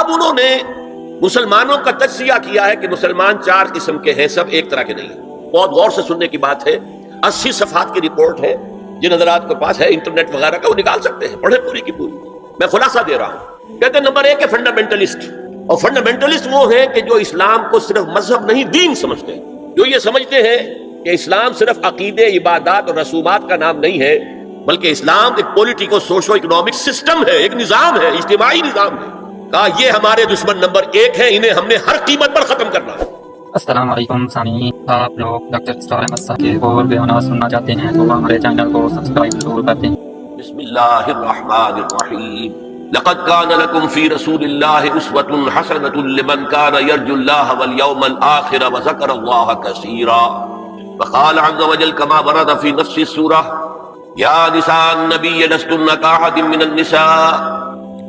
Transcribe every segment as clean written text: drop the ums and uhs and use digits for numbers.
اب انہوں نے مسلمانوں کا تجزیہ کیا ہے کہ مسلمان 4 قسم کے ہیں، سب ایک طرح کے نہیں ہیں۔ بہت غور سے سننے کی بات ہے، 80 صفحات کی رپورٹ ہے، جن حضرات کے پاس ہے انٹرنیٹ وغیرہ کا وہ نکال سکتے ہیں، پڑھیں پوری کی پوری۔ میں خلاصہ دے رہا ہوں۔ کہتے ہیں نمبر 1 ہے فنڈامنٹلسٹ، اور فنڈامنٹلسٹ وہ ہیں کہ جو اسلام کو صرف مذہب نہیں دین سمجھتے ہیں، جو یہ سمجھتے ہیں کہ اسلام صرف عقیدے، عبادات اور رسومات کا نام نہیں ہے، بلکہ اسلام ایک پولیٹیکو سوشو اکنامک سسٹم ہے، ایک نظام ہے، اجتماعی نظام ہے۔ کہا یہ ہمارے دشمن نمبر 1 ہیں، انہیں ہم نے ہر قیمت پر ختم کرنا ہے۔ السلام علیکم سامعین، آپ لوگ ڈاکٹر اسرار احمد صاحب کے اور بیانات سننا چاہتے ہیں تو ہمارے چینل کو سبسکرائب ضرور کر دیں۔ بسم اللہ الرحمن الرحیم۔ لقد كان لكم في رسول الله أسوة حسنة لمن كان يرجو الله واليوم الآخر وذكر الله كثيرا، وقال عز وجل كما ورد في نفس السورة يا نساء النبي لستن كأحد من النساء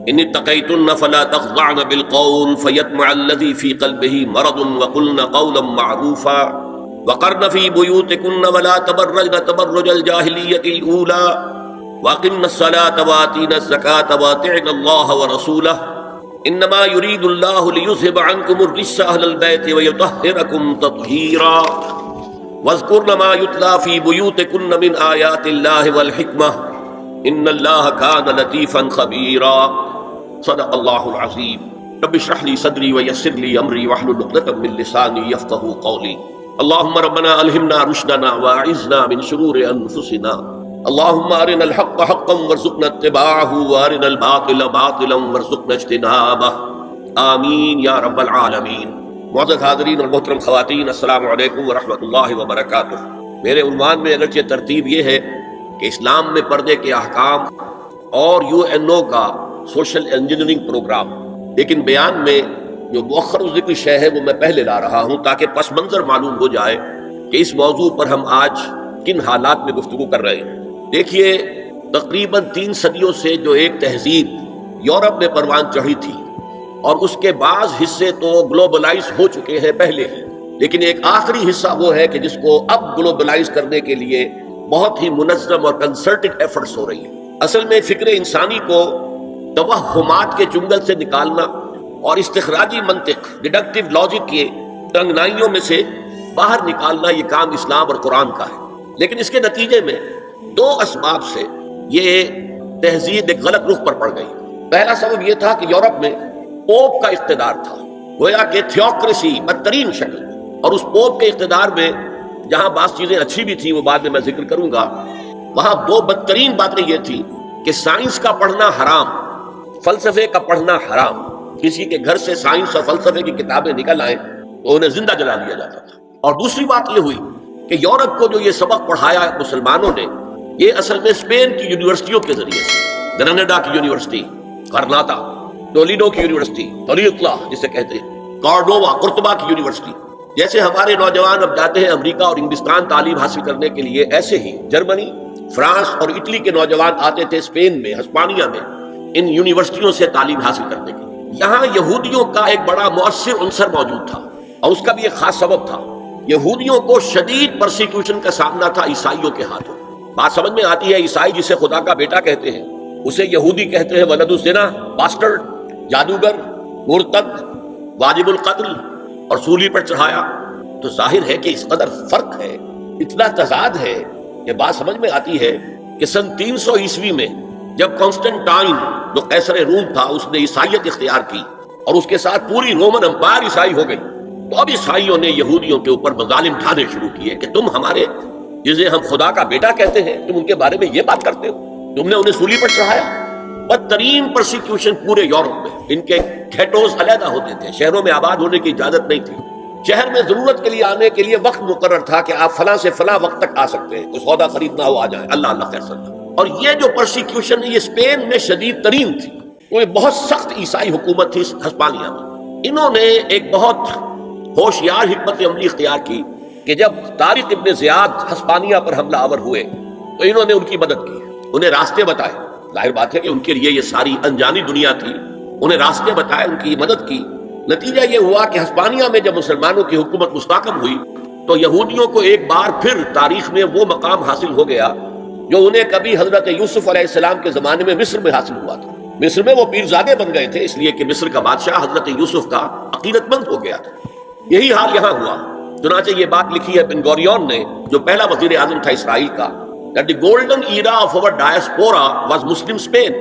إن اتقيتن فلا تخضعن بالقول فيطمع الذي في قلبه مرض وقلن قولا معروفا وقرن في بيوتكن ولا تبرجن تبرج الجاهلية الأولى وَأَقِمْنَ الصَّلَاةَ وَآتِينَ الزَّكَاةَ وَأَطِعْنَ اللَّهَ وَرَسُولَهُ إِنَّمَا يُرِيدُ اللَّهُ لِيُذْهِبَ عَنكُمُ الرِّجْسَ أَهْلَ الْبَيْتِ وَيُطَهِّرَكُمْ تَطْهِيرًا وَاذْكُرْنَ مَا يُتْلَى فِي بُيُوتِكُنَّ مِنْ آيَاتِ اللَّهِ وَالْحِكْمَةِ إِنَّ اللَّهَ كَانَ لَطِيفًا خَبِيرًا۔ صدق اللہ العظیم۔ رب اشرح لي صدري ويسر لي أمري واحلل عقدة من لساني يفقهوا قولي۔ اللهم ربنا ألهمنا رشدنا وأعذنا من شرور أنفسنا، اللهم ارنا الحق حقا وارزقنا اتباعه وارنا الباطل باطلا وارزقنا اجتنابه، آمین یا رب العالمین۔ معزز حاضرین اور محترم خواتین، السلام علیکم ورحمۃ اللہ وبرکاتہ۔ میرے عنوان میں اگرچہ ترتیب یہ ہے کہ اسلام میں پردے کے احکام اور UN کا سوشل انجینئرنگ پروگرام، لیکن بیان میں جو مؤخر ذکر شے ہے وہ میں پہلے لا رہا ہوں تاکہ پس منظر معلوم ہو جائے کہ اس موضوع پر ہم آج کن حالات میں گفتگو کر رہے ہیں۔ دیکھیے، تقریباً 3 صدیوں سے جو ایک تہذیب یورپ میں پروان چڑھی تھی، اور اس کے بعض حصے تو گلوبلائز ہو چکے ہیں پہلے ہی، لیکن ایک آخری حصہ وہ ہے کہ جس کو اب گلوبلائز کرنے کے لیے بہت ہی منظم اور کنسرٹڈ ایفرٹس ہو رہی ہیں۔ اصل میں فکر انسانی کو توہمات کے چنگل سے نکالنا اور استخراجی منطق، ڈیڈکٹیو لاجک کے تنگنائیوں میں سے باہر نکالنا، یہ کام اسلام اور قرآن کا ہے۔ لیکن اس کے نتیجے میں 2 اسباب سے یہ تہذیب ایک غلط رخ پر پڑ گئی۔ پہلا سبب یہ تھا کہ یورپ میں پوپ کا اقتدار تھا، گویا کہ تھیوکریسی بدترین شکل، اور اس پوپ کے اقتدار میں جہاں بعض چیزیں اچھی بھی تھیں وہ بعد میں ذکر کروں گا، وہاں 2 بدترین باتیں یہ تھی کہ سائنس کا پڑھنا حرام، فلسفے کا پڑھنا حرام۔ کسی کے گھر سے سائنس اور فلسفے کی کتابیں نکل آئیں تو انہیں زندہ جلا دیا جاتا تھا۔ اور دوسری بات یہ ہوئی کہ یورپ کو جو یہ سبق پڑھایا مسلمانوں نے، یہ اصل میں اسپین کی یونیورسٹیوں کے ذریعے سے، گرناڈا کی یونیورسٹی، غرناطہ، ٹولیڈو کی یونیورسٹی، تولیتلا جسے کہتے ہیں، کارڈووا، قرطبہ کی یونیورسٹی، جیسے ہمارے نوجوان اب جاتے ہیں امریکہ اور انگلستان تعلیم حاصل کرنے کے لیے، ایسے ہی جرمنی، فرانس اور اٹلی کے نوجوان آتے تھے اسپین میں، ہسپانیہ میں، ان یونیورسٹیوں سے تعلیم حاصل کرنے کے لیے۔ یہاں یہودیوں کا ایک بڑا مؤثر عنصر موجود تھا، اور اس کا بھی ایک خاص سبب تھا۔ یہودیوں کو شدید پرسیکیوشن کا سامنا تھا عیسائیوں کے ہاتھوں۔ بات سمجھ میں آتی ہے، عیسائی جسے خدا کا بیٹا کہتے ہیں اسے یہودی کہتے ہیں ولد الزنا، باسٹرڈ، جادوگر، مرتد، واجب القتل، اور سولی پر چڑھایا۔ تو ظاہر ہے کہ اس قدر فرق ہے، اتنا تضاد ہے کہ بات سمجھ میں آتی ہے کہ سن 300 عیسوی میں جب کانسٹنٹائن جو قیصر روم تھا اس نے عیسائیت اختیار کی اور اس کے ساتھ پوری رومن امپائر عیسائی ہو گئی، تو اب عیسائیوں نے یہودیوں کے اوپر مظالم ڈھانے شروع کیے کہ تم ہمارے جسے ہم خدا کا بیٹا کہتے ہیں، تم ان کے بارے میں یہ بات کرتے ہو، تم نے انہیں سولی پر چڑھایا۔ بدترین پرسیکیوشن پورے یورپ میں، ان کے گھیٹوز علیحدہ ہوتے تھے، شہروں میں آباد ہونے کی اجازت نہیں تھی، شہر میں ضرورت کے لیے آنے کے لیے وقت مقرر تھا کہ آپ فلاں سے فلاں وقت تک آ سکتے ہیں، کوئی سودا خریدنا ہو آ جائیں، اللہ اللہ خیر سکتا۔ اور یہ جو پرسیکیوشن ہے یہ اسپین میں شدید ترین تھی، وہ بہت سخت عیسائی حکومت تھی ہسپانیہ میں۔ انہوں نے ایک بہت ہوشیار حکمت عملی اختیار کی کہ جب طارق ابن زیاد ہسپانیہ پر حملہ آور ہوئے تو انہوں نے ان کی مدد کی، انہیں راستے بتائے۔ ظاہر بات ہے کہ ان کے لیے یہ ساری انجانی دنیا تھی، انہیں راستے بتائے، ان کی مدد کی۔ نتیجہ یہ ہوا کہ ہسپانیہ میں جب مسلمانوں کی حکومت مستحکم ہوئی تو یہودیوں کو ایک بار پھر تاریخ میں وہ مقام حاصل ہو گیا جو انہیں کبھی حضرت یوسف علیہ السلام کے زمانے میں مصر میں حاصل ہوا تھا۔ مصر میں وہ پیرزادے بن گئے تھے، اس لیے کہ مصر کا بادشاہ حضرت یوسف کا عقیدت مند ہو گیا تھا۔ یہی حال یہاں ہوا۔ چنانچہ یہ بات لکھی ہے بن گوریون نے، جو پہلا وزیر اعظم تھا اسرائیل کا، that the golden era of our diaspora was Muslim Spain۔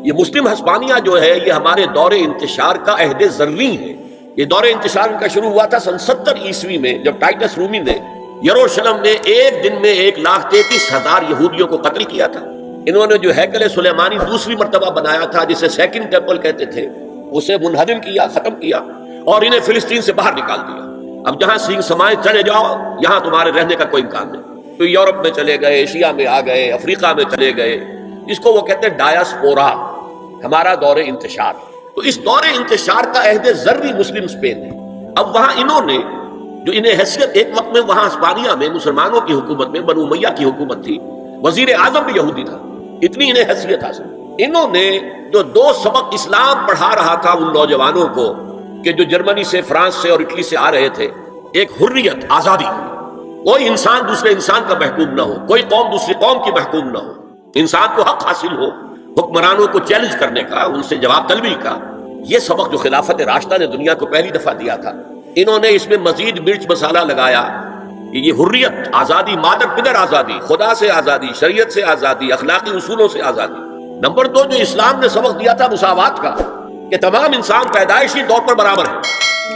یہ مسلم ہسپانیہ جو ہے یہ ہمارے دور انتشار کا عہد زرین ہے۔ یہ دور انتشار ان کا شروع ہوا تھا سن 70 عیسوی میں، جب ٹائٹس رومی نے یروشلم میں ایک دن میں 1,33,000 یہودیوں کو قتل کیا تھا۔ انہوں نے جو ہیکل سلیمانی دوسری مرتبہ بنایا تھا، جسے سیکنڈ ٹیمپل کہتے تھے، اسے منہدم کیا، ختم کیا اور انہیں فلسطین سے باہر نکال دیا۔ اب جہاں سینگ سمائے چلے جاؤ، یہاں تمہارے رہنے کا کوئی امکان نہیں۔ تو یورپ میں چلے گئے، ایشیا میں آ گئے، افریقہ میں چلے گئے، جس کو وہ کہتے ہیں ڈایاسپورا، ہمارا دور انتشار۔ تو اس دور انتشار کا عہد زرعی مسلم اسپین ہے۔ اب وہاں انہوں نے جو انہیں حیثیت، ایک وقت میں وہاں اسپانیہ میں مسلمانوں کی حکومت میں بنو امیہ کی حکومت تھی، وزیر اعظم بھی یہودی تھا، اتنی انہیں حیثیت حاصل۔ انہوں نے جو 2 سبق اسلام پڑھا رہا تھا ان نوجوانوں کو، کہ جو جرمنی سے، فرانس سے اور اٹلی سے آ رہے تھے، ایک حریت، آزادی، کوئی انسان دوسرے انسان کا محکوم نہ ہو، کوئی قوم دوسری قوم کی محکوم نہ ہو، انسان کو حق حاصل ہو حکمرانوں کو چیلنج کرنے کا، ان سے جواب طلبی کا۔ یہ سبق جو خلافت راشدہ نے دنیا کو پہلی دفعہ دیا تھا، انہوں نے اس میں مزید مرچ مسالہ لگایا کہ یہ حریت، آزادی، مادر پدر آزادی، خدا سے آزادی، شریعت سے آزادی، اخلاقی اصولوں سے آزادی۔ نمبر 2، جو اسلام نے سبق دیا تھا مساوات کا، کہ تمام انسان پیدائشی طور پر برابر ہیں،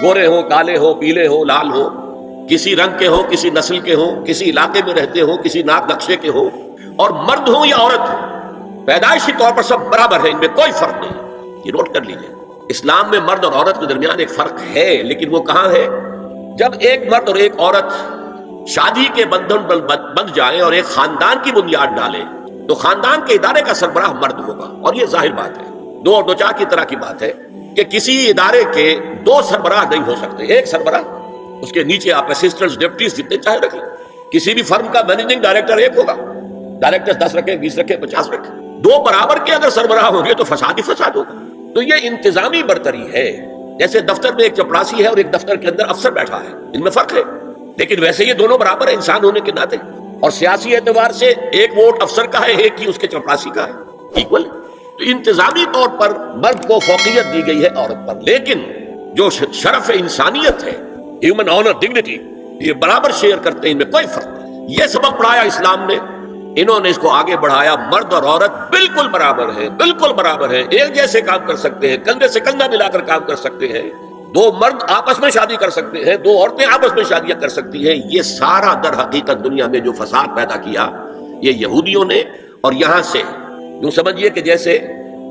گورے ہوں، کالے ہوں، پیلے ہوں، لال ہوں، کسی رنگ کے ہوں، کسی نسل کے ہوں، کسی علاقے میں رہتے ہوں، کسی ناک نقشے کے ہوں، اور مرد ہوں یا عورت ہوں، پیدائشی طور پر سب برابر ہیں، ان میں کوئی فرق نہیں۔ یہ نوٹ کر لیجئے، اسلام میں مرد اور عورت کے درمیان ایک فرق ہے، لیکن وہ کہاں ہے؟ جب ایک مرد اور ایک عورت شادی کے بندھن بندھ جائیں اور ایک خاندان کی بنیاد ڈالیں، تو خاندان کے ادارے کا سربراہ مرد ہوگا۔ اور یہ ظاہر بات ہے، 2 اور 2 4 کی طرح کی بات ہے کہ کسی ادارے کے 2 سربراہ نہیں ہو سکتے، ایک سربراہ، اس کے نیچے آپ اسسٹنٹس، ڈپٹیز جتنے چاہے رکھیں۔ کسی بھی فرم کا مینیجنگ ڈائریکٹر ایک ہوگا، ڈائریکٹر 10 رکھیں، 20 رکھیں، 50 رکھیں، 2 برابر کے اگر سربراہ ہوں گے تو فساد ہی فساد ہوگا۔ تو یہ انتظامی برتری ہے، جیسے دفتر میں ایک چپڑاسی ہے اور ایک دفتر کے اندر افسر بیٹھا ہے، ان میں فرق ہے، لیکن ویسے یہ دونوں برابر ہیں انسان ہونے کے ناطے، اور سیاسی اعتبار سے ایک ووٹ افسر کا ہے، ایک ہی اس کے چپڑاسی کا ہے، ایکول۔ تو انتظامی طور پر مرد کو فوقیت دی گئی ہے عورت پر، لیکن جو شرف انسانیت ہے، ہیومن آنر، ڈگنیٹی، یہ برابر شیئر کرتے ہیں، ان میں کوئی فرق نہیں۔ یہ سبق پڑھایا اسلام نے، انہوں نے اس کو آگے بڑھایا، مرد اور عورت بالکل برابر ہیں، بالکل برابر ہیں، ایک جیسے کام کر سکتے ہیں، کندھے سے کندھا ملا کر کام کر سکتے ہیں، 2 مرد آپس میں شادی کر سکتے ہیں، 2 عورتیں آپس میں شادیاں کر سکتی ہیں۔ یہ سارا در حقیقت دنیا میں جو فساد پیدا کیا یہ یہودیوں نے، اور یہاں سے یوں سمجھیے کہ جیسے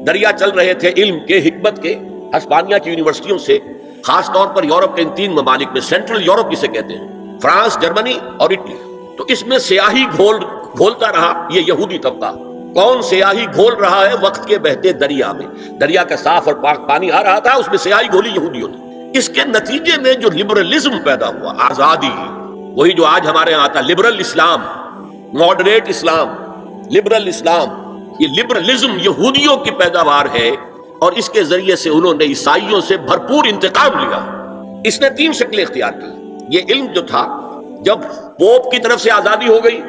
دریا چل رہے تھے علم کے، حکمت کے، ہسپانیہ کی یونیورسٹیوں سے، خاص طور پر یورپ کے ان 3 ممالک میں، سینٹرل یورپ جسے کہتے ہیں، فرانس، جرمنی اور اٹلی، تو اس میں سیاہی گھولتا رہا یہ یہودی طبقہ۔ کون سیاہی گھول رہا ہے؟ وقت کے بہتے دریا میں، دریا کا صاف اور پاک پانی آ رہا تھا، اس میں سیاہی گھولی یہودیوں نے۔ اس کے نتیجے میں جو لبرلزم پیدا ہوا، آزادی، وہی جو آج ہمارے یہاں آتا، لبرل اسلام، ماڈریٹ اسلام، لبرل اسلام، یہ لبرلزم یہودیوں کی پیداوار ہے، اور اس کے ذریعے سے انہوں نے عیسائیوں سے بھرپور انتقام لیا۔ اس نے 3 شکلیں اختیار کی۔ یہ علم جو تھا، جب پوپ کی طرف سے آزادی ہو گئی،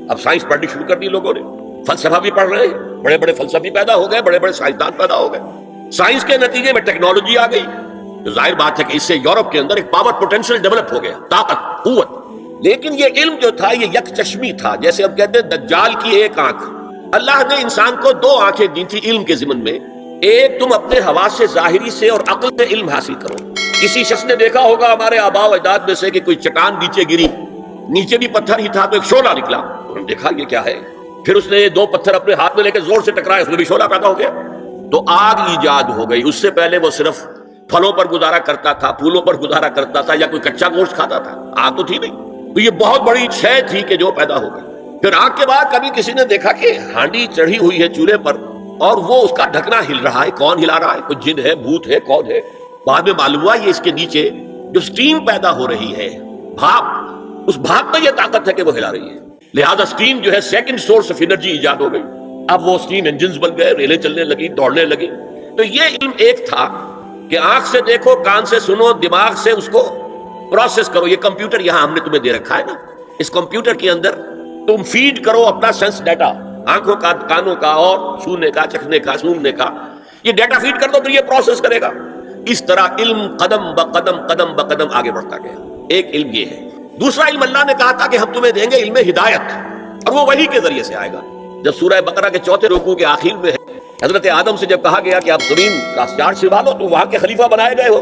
اب سائنس پڑھنی شروع کر دی لوگوں نے، فلسفہ بھی پڑھ رہے ہیں، بڑے بڑے فلسفی پیدا ہو گئے، بڑے بڑے سائنسدان پیدا ہو گئے، سائنس کے نتیجے میں ٹیکنالوجی آ گئی، تو ظاہر بات ہے کہ اس سے یورپ کے اندر ایک پاور پوٹینشیل ڈیولپ ہو گیا، طاقت، قوت۔ لیکن یہ علم جو تھا یہ یک چشمی تھا، جیسے ہم کہتے ہیں دجال کی ایک آنکھ۔ اللہ نے انسان کو 2 آنکھیں دی تھی علم کے ضمن میں، ایک تم اپنے حواس سے ظاہری سے اور عقل سے علم حاصل کرو۔ کسی شخص نے دیکھا ہوگا ہمارے آباء و اجداد میں سے کہ کوئی چٹان نیچے گری، نیچے بھی پتھر ہی تھا تو ایک شعلہ نکلا، انہوں نے دیکھا یہ کیا ہے، پھر اس نے 2 پتھر اپنے ہاتھ میں لے کے زور سے ٹکرائے، اس میں بھی شعلہ پیدا ہو گیا، تو آگ ایجاد ہو گئی۔ اس سے پہلے وہ صرف پھلوں پر گزارا کرتا تھا، پھولوں پر گزارا کرتا تھا، یا کوئی کچا گوشت کھاتا تھا، آگ تو تھی نہیں، تو یہ بہت بڑی شے تھی کہ جو پیدا ہو گئی۔ پھر آگ کے بعد کبھی کسی نے دیکھا کہ ہانڈی چڑھی ہوئی ہے چولہے پر، اور وہ اس کا ڈھکنا ہل رہا ہے، کون ہلا رہا ہے؟ کوئی جن ہے، بھوت ہے، کون ہے؟ بعد میں معلوم ہوا یہ اس کے نیچے جو سٹیم پیدا ہو رہی ہے، بھاپ، اس بھاپ میں یہ طاقت ہے کہ وہ ہلا رہی ہے، لہذا سٹیم جو ہے سیکنڈ سورس آف انرجی ایجاد ہو گئی۔ اب وہ سٹیم انجنز بن گئے، ریلیں چلنے لگی، دوڑنے لگی۔ تو یہ علم ایک تھا کہ آنکھ سے دیکھو، کان سے سنو، دماغ سے اس کو پروسیس کرو۔ یہ کمپیوٹر یہاں ہم نے تمہیں دے رکھا ہے نا، اس کمپیوٹر کے اندر تم فیڈ کرو اپنا سینس ڈیٹا، آنکھوں کا، کانوں کا، اور چھونے کا، چکھنے کا، سونگنے کا۔ یہ ڈیٹا فیڈ کر دو پھر یہ پروسیس کرے گا. اس طرح علم قدم بقدم قدم بقدم آگے بڑھتا گیا. ایک علم یہ ہے. دوسرا علم اللہ نے کہا تھا کہ ہم تمہیں دیں گے علم ہدایت، اور وہ وحی کے ذریعے سے آئے گا. جب سورہ بقرہ کے 4 رکوع کے آخر میں ہے، حضرت آدم سے جب کہا گیا کہ آپ زمین کا چارج سنبھالو تو وہاں کے خلیفہ بنائے گئے ہو.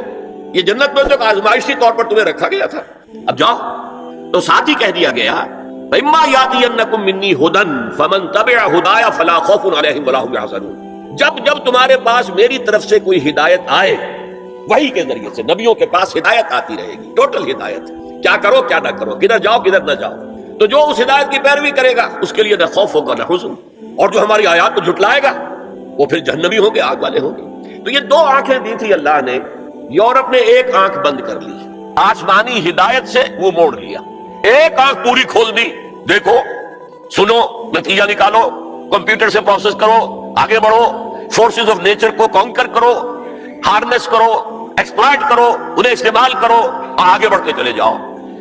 یہ جنت میں تو آزمائشی طور پر تمہیں رکھا گیا تھا، اب جاؤ. تو ساتھ ہی کہہ دیا گیا فَإِمَّا يَأْتِيَنَّكُم مِّنِّي هُدًى فَمَن تَبِعَ هُدَايَ فَلَا خَوْفٌ عَلَيْهِمْ وَلَا هُمْ يَحْزَنُونَ. جب تمہارے پاس میری طرف سے کوئی ہدایت آئے، وحی کے ذریعے سے نبیوں کے پاس ہدایت آتی رہے گی، ٹوٹل ہدایت، کیا کرو کیا نہ کرو، کدھر جاؤ کدھر نہ جاؤ، تو جو اس ہدایت کی پیروی کرے گا اس کے لیے نہ خوف ہوگا نہ حزن، اور جو ہماری آیات کو جھٹلائے گا وہ پھر جہنمی ہوں گے، آگ والے ہوں گے. تو یہ 2 آنکھیں دی تھی اللہ نے. یورپ نے ایک آنکھ بند کر لی، آسمانی ہدایت سے وہ موڑ لیا. ایک آنکھ پوری کھول دی، دیکھو سنو نتیجہ نکالو، کمپیوٹر سے پروسیس کرو، آگے بڑھو، فورسز آف نیچر کو کانکر کرو، ہارنس کرو، ایکسپلائٹ کرو، انہیں استعمال کرو اور آگے بڑھتے چلے جاؤ.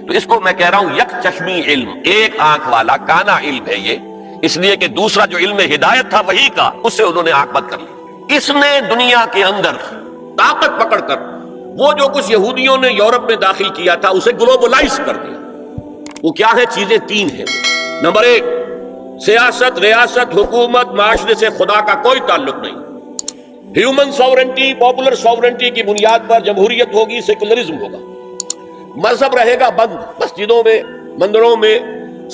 تو اس کو میں کہہ رہا ہوں یک چشمی علم، ایک آنکھ والا کانا علم ہے یہ، اس لیے کہ دوسرا جو علم ہدایت تھا وہی کا، اس سے انہوں نے آنکھ بند کر لی. اس نے دنیا کے اندر طاقت پکڑ کر وہ جو کچھ یہودیوں نے یورپ میں داخل کیا تھا اسے گلوبلائز کر دیا. وہ کیا ہے؟ چیزیں 3 ہیں. نمبر 1، سیاست، ریاست، حکومت، معاشرے سے خدا کا کوئی تعلق نہیں. ہیومن ساورنٹی، پاپولر ساورنٹی کی بنیاد پر جمہوریت ہوگی، سیکولرزم ہوگا. مذہب رہے گا بند، مسجدوں میں، مندروں میں،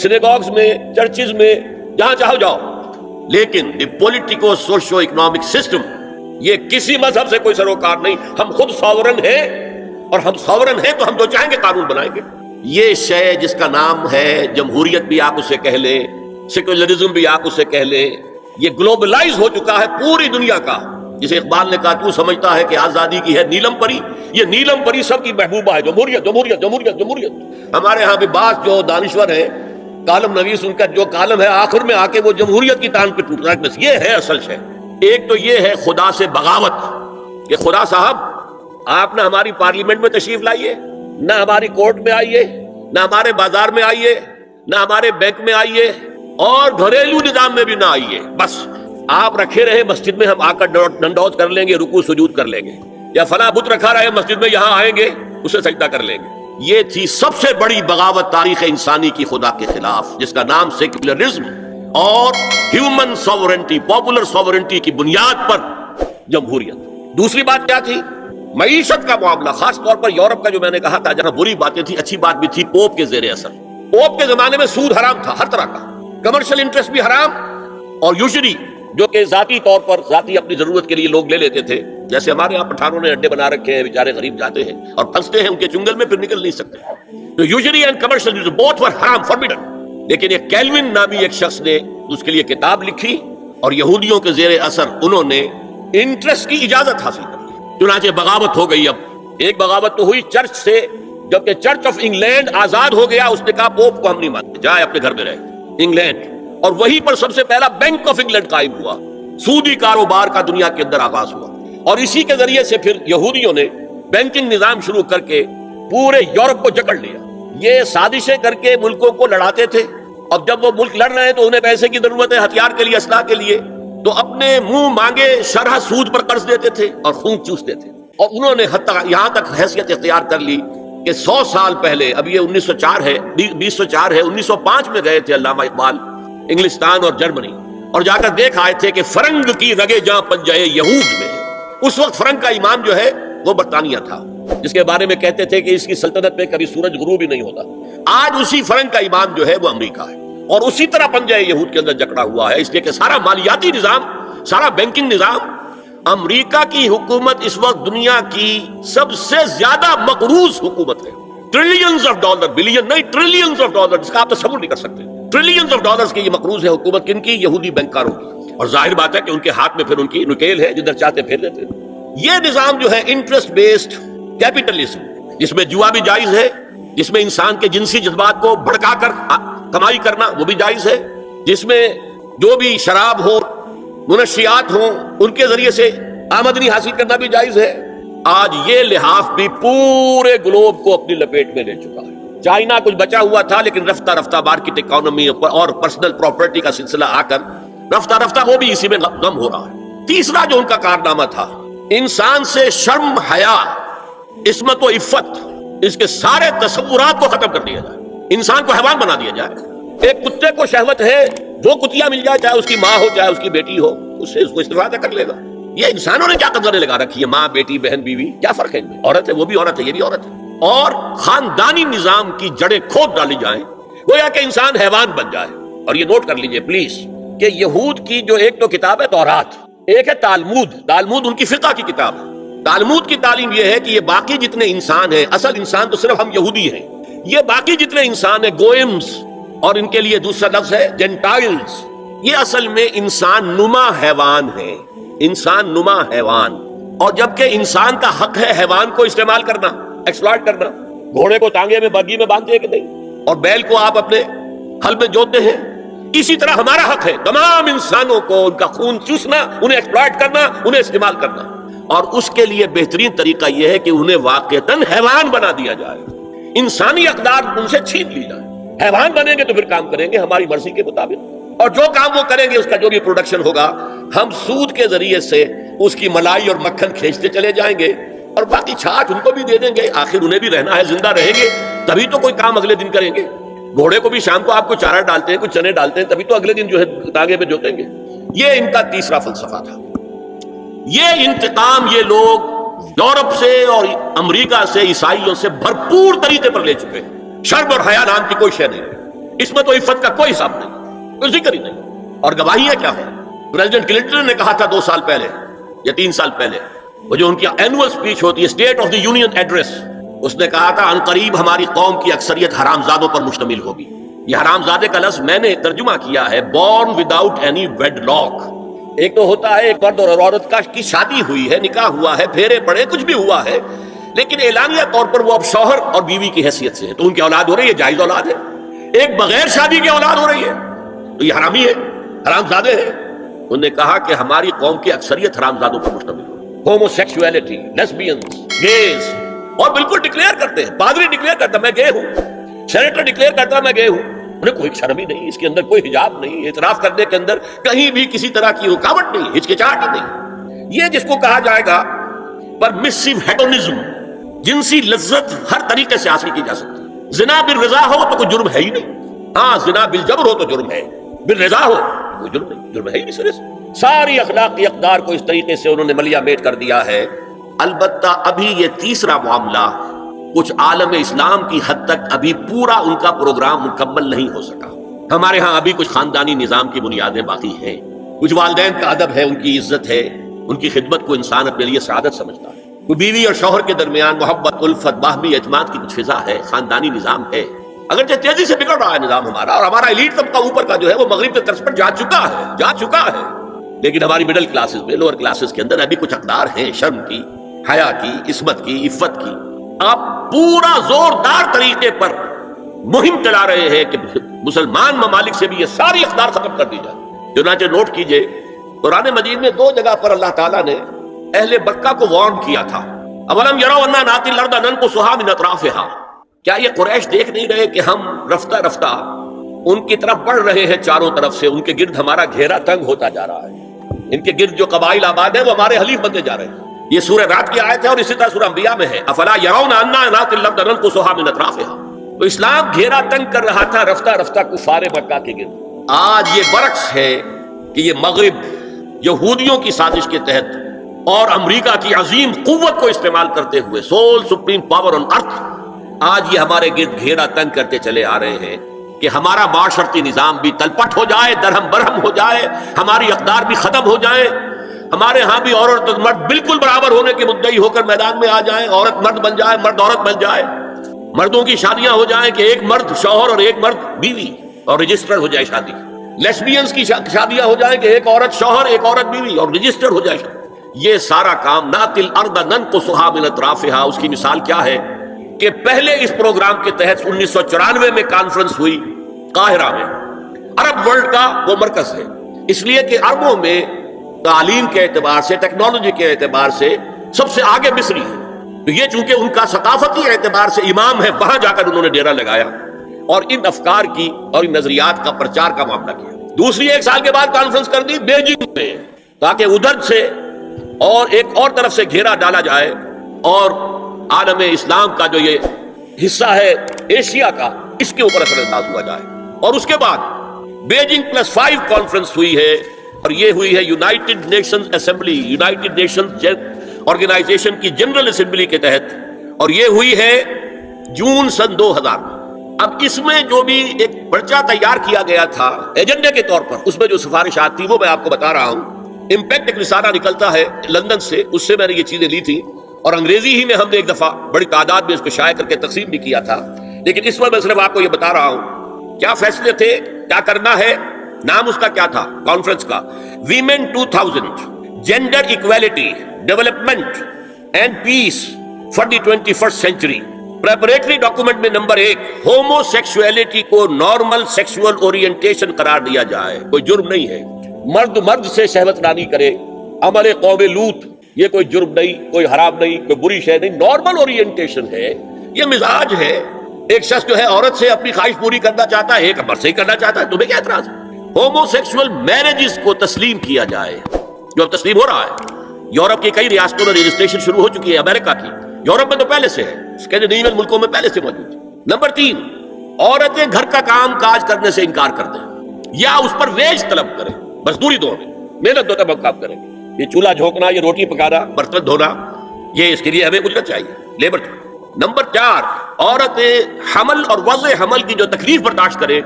سینیگاگز میں، چرچز میں، جہاں چاہو جاؤ. لیکن دی پولیٹیکو سوشو اکنامک سسٹم، یہ کسی مذہب سے کوئی سروکار نہیں. ہم خود ساورن ہیں، اور ہم ساورن ہیں تو ہم جو چاہیں گے قانون بنائیں گے. یہ شے جس کا نام ہے جمہوریت بھی آپ اسے کہہ لیں، سیکولرزم بھی آپ اسے کہہ لیں، یہ گلوبلائز ہو چکا ہے پوری دنیا کا. جسے اقبال نے کہا تو سمجھتا ہے کہ آزادی کی ہے نیلم پری، یہ نیلم پری سب کی محبوبہ ہے. جمہوریت جمہوریت جمہوریت جمہوریت. ہمارے ہاں بھی بعض جو دانشور ہیں، کالم نویس، ان کا جو کالم ہے آخر میں آ کے وہ جمہوریت کی تان پہ ٹوٹ رہا ہے. یہ ہے اصل شے. ایک تو یہ ہے خدا سے بغاوت، کہ خدا صاحب آپ نہ ہماری پارلیمنٹ میں تشریف لائیے، نہ ہماری کورٹ میں آئیے، نہ ہمارے بازار میں آئیے، نہ ہمارے بینک میں آئیے، اور گھریلو نظام میں بھی نہ آئیے. بس آپ رکھے رہے مسجد میں، ہم آ کر ڈنڈوت کر لیں گے، رکوع سجود کر لیں گے، یا فلاں بت رکھا رہے مسجد میں، یہاں آئیں گے اسے سجدہ کر لیں گے. یہ تھی سب سے بڑی بغاوت تاریخ انسانی کی خدا کے خلاف، جس کا نام سیکولرزم اور ہیومن ساورنٹی، پاپولر ساورنٹی کی بنیاد پر جمہوریت. دوسری بات کیا تھی؟ معیشت کا معاملہ، خاص طور پر یورپ کا جو میں نے کہا تھا، جہاں بری باتیں تھی اچھی بات بھی تھی. پوپ کے زیر اثر، پوپ کے زمانے میں سود حرام تھا، ہر طرح کا کمرشل انٹرسٹ بھی حرام، اور یوزری جو کہ ذاتی طور پر ذاتی اپنی ضرورت کے لیے لوگ لے لیتے تھے، جیسے ہمارے یہاں پٹھانوں نے اڈے بنا رکھے ہیں، بیچارے غریب جاتے ہیں اور پھنستے ہیں ان کے چنگل میں، پھر نکل نہیں سکتے. تو یوزری اینڈ کمرشل بوتھ ور حرام، فوربیڈن. لیکن ایک کیلوین نامی ایک شخص نے اس کے لیے کتاب لکھی، اور یہودیوں کے زیر اثر انہوں نے انٹرسٹ کی اجازت حاصل کر لی. چنانچہ بغاوت ہو گئی. اب ایک بغاوت تو ہوئی چرچ سے، جبکہ چرچ آف انگلینڈ آزاد ہو گیا، اس نے کہا پوپ کو ہم نہیں مانتے، جائے اپنے گھر میں رہے. انگلینڈ، اور وہیں پر سب سے پہلا بینک آف انگلینڈ قائم ہوا، سودی کاروبار کا دنیا کے اندر آغاز ہوا. اور اسی کے ذریعے سے پھر یہودیوں نے بینکنگ نظام شروع کر کے پورے یورپ کو جکڑ لیا. یہ سازشیں کر کے ملکوں کو لڑاتے تھے، اور جب وہ ملک لڑ رہے ہیں تو انہیں پیسے کی ضرورت ہے، ہتھیار کے لیے، اسلحہ کے لیے، تو اپنے منہ مانگے شرح سود پر قرض دیتے تھے اور خون چوستے تھے. اور انہوں نے حتیٰ یہاں تک حیثیت اختیار کر لی کہ 100 سال پہلے، اب یہ 1904 ہے، 2004 ہے، 1905 میں گئے تھے علامہ اقبال انگلستان اور جرمنی، اور جا کر دیکھ آئے تھے کہ فرنگ کی رگے جہاں پنجائے یہود میں. اس وقت فرنگ کا امام جو ہے وہ برطانیہ تھا، جس کے بارے میں کہتے تھے کہ اس کی سلطنت میں کبھی سورج غروب ہی نہیں ہوتا. آج اسی فرنگ کا امام جو ہے وہ امریکہ ہے، اور اسی طرح پنجائے یہود کے اندر جکڑا ہوا ہے. اس لیے کہ سارا مالیاتی نظام، سارا بینکنگ نظام، امریکہ کی حکومت اس وقت دنیا کی سب سے زیادہ مقروض حکومت ہے. ٹریلینز آف ڈالر، بلین نہیں، ٹریلینز آف ڈالر، جس کا آپ تصور نہیں کر سکتے. ٹریلینز آف ڈالرز کی یہ مقروض ہے حکومت. کن کی؟ یہودی بینکاروں کی. اور ظاہر بات ہے کہ ان کے ہاتھ میں پھر ان کی نکیل ہے، جدھر چاہتے پھیر لیتے. یہ نظام جو ہے انٹرسٹ بیسڈ کیپٹلزم، جس میں جوا بھی جائز ہے، جس میں انسان کے جنسی جذبات کو بھڑکا کر کمائی کرنا وہ بھی جائز ہے، جس میں جو بھی شراب ہو، منشیات ہوں، ان کے ذریعے سے آمدنی حاصل کرنا بھی جائز ہے. آج یہ لحاظ بھی پورے گلوب کو اپنی لپیٹ میں لے چکا ہے. چائنا کچھ بچا ہوا تھا، لیکن رفتہ رفتہ مارکیٹ اکانومی اور پرسنل پراپرٹی کا سلسلہ آ کر رفتہ رفتہ وہ بھی اسی میں غم ہو رہا ہے. تیسرا جو ان کا کارنامہ تھا، انسان سے شرم، حیا، عصمت و عفت، اس کے سارے تصورات کو ختم کر دیا جائے، انسان کو حیوان بنا دیا جائے۔ ایک کتے کو شہوت ہے، جو کتیا مل جائے، چاہے اس کی ماں ہو چاہے اس کی بیٹی ہو، اس سے اس کو استفادہ کر لے گا۔ یہ انسانوں نے کیا قدریں لگا رکھی ہے، ماں، بیٹی، بہن، بیوی، کیا فرق ہے ان میں؟ عورت ہے وہ بھی عورت ہے، یہ بھی عورت ہے۔ اور خاندانی نظام کی جڑیں کھود ڈالی جائیں، گویا کہ انسان حیوان بن جائے۔ اور یہ نوٹ کر لیجئے پلیز کہ یہود کی جو ایک تو کتاب ہے تورات، ایک ہے تالمود۔ تالمود ان کی فقہ کی کتاب ہے۔ تالمود کی تعلیم یہ ہے کہ یہ باقی جتنے انسان ہیں، اصل انسان تو صرف ہم یہودی ہیں، یہ باقی جتنے انسان ہیں گوئمز، اور ان کے لیے دوسرا لفظ ہے جینٹائلز، یہ اصل میں انسان نما حیوان ہے، انسان نما حیوان۔ اور جبکہ انسان کا حق ہے حیوان کو استعمال کرنا، ایکسپلائٹ کرنا۔ گھوڑے کو ٹانگے میں بگی میں باندھتے ہیں کہ نہیں، اور بیل کو آپ اپنے ہل میں جوتتے ہیں، اسی طرح ہمارا حق ہے تمام انسانوں کو ان کا خون چوسنا، انہیں ایکسپلائٹ کرنا، انہیں استعمال کرنا۔ اور اس کے لیے بہترین طریقہ یہ ہے کہ انہیں واقعتاً حیوان بنا دیا جائے، انسانی اقدار ان سے چھین لی جائے۔ حیوان بنیں گے تو پھر کام کریں گے ہماری مرضی کے مطابق، اور جو کام وہ کریں گے اس کا جو بھی پروڈکشن ہوگا ہم سود کے ذریعے سے اس کی ملائی اور مکھن کھینچتے چلے جائیں گے، اور باقی چھاٹ ان کو بھی دے دیں گے۔ آخر انہیں بھی رہنا ہے، زندہ رہیں گے تبھی تو کوئی کام اگلے دن کریں گے۔ گھوڑے کو بھی شام کو آپ کو چارہ ڈالتے ہیں، کچھ چنے ڈالتے ہیں، تبھی تو اگلے دن جو ہے ٹانگے پہ جوتیں گے۔ یہ ان کا تیسرا فلسفہ تھا۔ یہ انتقام یہ لوگ یورپ سے اور امریکہ سے، عیسائیوں سے بھرپور طریقے پر لے چکے ہیں۔ شرم اور حیا نام کی کوئی شے نہیں، عصمت و عفت کا کوئی حساب نہیں، کوئی ذکر ہی نہیں۔ اور گواہیاں کیا ہیں؟ پریزیڈنٹ کلنٹن نے کہا تھا 2 سال پہلے یا 3 سال پہلے، وہ جو ان کی اینوئل سپیچ ہوتی ہے، state of the union address, اس نے کہا تھا عنقریب ہماری قوم کی اکثریت حرامزادوں پر مشتمل ہوگی۔ یہ حرامزادے کا لفظ میں نے ترجمہ کیا ہے born without any wedlock. ایک تو ہوتا ہے ایک مرد اور عورت کی شادی ہوئی ہے، نکاح ہوا ہے، پھیرے پڑے، کچھ بھی ہوا ہے، لیکن اعلانیہ طور پر وہ اب شوہر اور بیوی کی حیثیت سے ہے، تو ان کی اولاد ہو رہی ہے، جائز اولاد ہے۔ ایک بغیر شادی کی اولاد ہو رہی ہے تو یہ حرامی ہے، حرامزادے ہیں۔ انہوں نے کہا کہ ہماری قوم کی اکثریت حرامزادوں پر مشتمل ہے، ہومو سیکسولیٹی، لیسبینز، گیز، اور بالکل ڈکلیئر کرتے ہیں، پادری ڈکلیئر کرتا میں گے ہوں، سینیٹر ڈکلیئر کرتا میں گے ہوں، انہیں کوئی شرم ہی نہیں، اس کے اندر کوئی حجاب نہیں، اعتراف کرنے کے اندر کہیں بھی کسی طرح کی رکاوٹ نہیں، ہچکچاہٹ ہی نہیں۔ یہ جس کو کہا جائے گا پرمیسیو ہیڈونزم، جنسی لذت ہر طریقے سے حاصل کی جا سکتی ہے۔ زنا بالرضا ہو تو کوئی جرم ہے ہی نہیں، ہاں زنا بالجبر ہو تو جرم ہے، بالرضا ہو کوئی جرم نہیں، جرم ہے ہی نہیں سرے سے۔ ساری اخلاقی اقدار کو اس طریقے سے انہوں نے ملیا میٹ کر دیا ہے۔ البتہ ابھی یہ تیسرا معاملہ کچھ عالم اسلام کی حد تک ابھی پورا ان کا پروگرام مکمل نہیں ہو سکا۔ ہمارے ہاں ابھی کچھ خاندانی نظام کی بنیادیں باقی ہیں، کچھ والدین کا ادب ہے، ان کی عزت ہے، ان کی خدمت کو انسان اپنے لیے سعادت سمجھتا ہے، کوئی بیوی اور شوہر کے درمیان محبت، الفت، باہمی اعتماد کی کچھ فضا ہے، خاندانی نظام ہے۔ اگرچہ تیزی سے بگڑ رہا ہے نظام ہمارا، اور ہمارا ایلیٹ طبقہ اوپر کا جو ہے وہ مغرب کے طرز پر جا چکا ہے، لیکن ہماری مڈل کلاسز میں، لوور کلاسز کے اندر ابھی کچھ اقدار ہیں شرم کی، حیا کی، عصمت کی، عفت کی۔ آپ پورا زوردار طریقے پر مہم چلا رہے ہیں کہ مسلمان ممالک سے بھی یہ ساری اقدار ختم کر دی جائے۔ چنانچہ نوٹ کیجئے قرآن مجید میں 2 جگہ پر اللہ تعالیٰ نے اہل مکہ کو وارن کیا تھا۔ اولم یروا انا ناتی الارض ننقصها من اطرافها، کیا یہ قریش دیکھ نہیں رہے کہ ہم رفتہ رفتہ ان کی طرف بڑھ رہے ہیں، چاروں طرف سے ان کے گرد ہمارا گھیرا تنگ ہوتا جا رہا ہے، ان کے گرد جو قبائل آباد ہیں وہ ہمارے حلیف بنتے جا رہے ہیں۔ یہ سورہ رات کی آیت ہے، اور اسی طرح سورہ انبیاء میں ہے افلا یرون انا ناتی الارض ننقصها من اطرافها۔ تو اسلام گھیرا تنگ کر رہا تھا رفتہ رفتہ کفار مکہ کے گرد۔ آج یہ برعکس ہے کہ یہ مغرب یہودیوں کی سازش کے تحت اور امریکہ کی عظیم قوت کو استعمال کرتے ہوئے، سول سپریم پاور آن ارتھ، آج یہ ہمارے گرد گھیرا تنگ کرتے چلے آ رہے ہیں کہ ہمارا معاشرتی نظام بھی تلپٹ ہو جائے، درہم برہم ہو جائے، ہماری اقدار بھی ختم ہو جائے، ہمارے ہاں بھی عورت اور مرد بالکل برابر ہونے کے مدعی ہو کر میدان میں آ جائیں، عورت مرد بن جائے، مرد عورت بن جائے، مردوں کی شادیاں ہو جائیں کہ ایک مرد شوہر اور ایک مرد بیوی، اور رجسٹر ہو جائے شادی۔ لیسبینز کی شادیاں ہو جائیں کہ ایک عورت شوہر، ایک عورت بیوی، اور رجسٹر ہو جائے شادی۔ یہ سارا کام ناتی الارض ننقصها من اطرافها، اس کی مثال کیا ہے کہ پہلے اس پروگرام کے تحت 1994 میں کانفرنس ہوئی قاہرہ میں، عرب ورلڈ کا وہ مرکز ہے، اس لیے کہ عربوں میں تعلیم کے اعتبار سے، ٹیکنالوجی کے اعتبار سے سب سے آگے مصری ہے، تو یہ چونکہ ان کا ثقافتی اعتبار سے امام ہے، وہاں جا کر انہوں نے ڈیرا لگایا اور ان افکار کی اور ان نظریات کا پرچار کا معاملہ کیا۔ دوسری 1 سال کے بعد کانفرنس کر دی بیجنگ میں، تاکہ ادھر سے اور ایک اور طرف سے گھیرا ڈالا جائے اور عالم اسلام کا جو یہ حصہ ہے ایشیا کا، اس کے اوپر اثر انداز ہوا جائے۔ اور اس کے بعد بیجنگ +5 کانفرنس ہوئی ہے، اور یہ ہوئی ہے United Nations assembly, United Nations organisation کی جنرل اسمبلی کے تحت، اور یہ ہوئی ہے جون سن 2000 میں۔ اب اس میں جو بھی ایک پرچہ تیار کیا گیا تھا ایجنڈے کے طور پر، اس میں جو سفارشات تھی وہ میں آپ کو بتا رہا ہوں۔ امپیکٹ ایک رسالہ نکلتا ہے لندن سے، اس سے میں نے یہ چیزیں لی تھی، اور انگریزی ہی میں ہم نے ایک دفعہ بڑی تعداد میں اس کو شائع کر کے تقسیم بھی کیا تھا، لیکن اس میں صرف آپ کو یہ بتا رہا ہوں کیا فیصلے تھے، کیا کرنا ہے۔ نام اس کا کیا تھا کانفرنس کا؟ Women 2000 gender equality development and peace for the 21st century. Preparatory document میں نمبر 1 ہومو سیکسولیٹی کو نارمل سیکسول اورینٹیشن قرار دیا جائے، کوئی جرم نہیں ہے۔ مرد مرد سے شہوت رانی کرے، عمل قوم لوط، یہ کوئی جرم نہیں، کوئی حرام نہیں، کوئی بری شے نہیں، نارمل اورینٹیشن ہے، یہ مزاج ہے۔ ایک شخص جو ہے عورت سے اپنی خواہش پوری کرنا چاہتا ہے، ایک مرد سے ہی کرنا چاہتا ہے، تمہیں کیا اعتراض ہے؟ ہومو سیکسول میرجز کو تسلیم کیا جائے، جو اب تسلیم ہو رہا ہے۔ یورپ کی کئی ریاستوں میں رجسٹریشن شروع ہو چکی ہے، امریکہ کی، یورپ میں تو پہلے سے ہے، اسکینڈینیوین ملکوں میں پہلے سے موجود ہے۔ نمبر 3 عورتیں گھر کا کام کاج کرنے سے انکار کر دیں یا اس پر ویج طلب کریں، مزدوری دو ہمیں، محنت دو تب ہم کام کریں گے۔ یہ چولہا جھونکنا، یہ روٹی پکانا، برتن دھونا، یہ اس کے لیے ہمیں اجرت چاہیے، لیبر۔ نمبر 4 عورتیں حمل اور وضع حمل کی جو تکلیف برداشت کریں،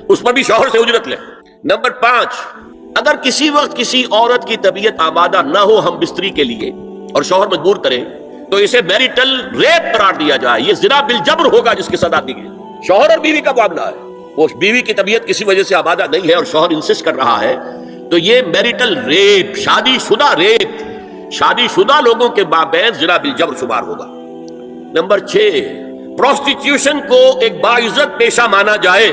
اس پر بھی شوہر سے اجرت لیں۔ نمبر 5 اگر کسی وقت کسی عورت کی طبیعت آمادہ نہ ہو ہم بستری کے لیے اور شوہر مجبور کرے تو اسے میریٹل ریپ قرار دیا جائے، یہ زنا بالجبر ہوگا جس کے سزا دی گئی۔ شوہر اور بیوی کا معاملہ ہے، وہ بیوی کی طبیعت کسی وجہ سے آمادہ نہیں ہے اور شوہر انسسٹ کر رہا ہے تو یہ میریٹل ریپ، شادی شدہ ریپ، شادی شدہ لوگوں کے مابین زنا بالجبر شمار ہوگا۔ نمبر 6 پروسٹیٹیوشن کو ایک باعزت پیشہ مانا جائے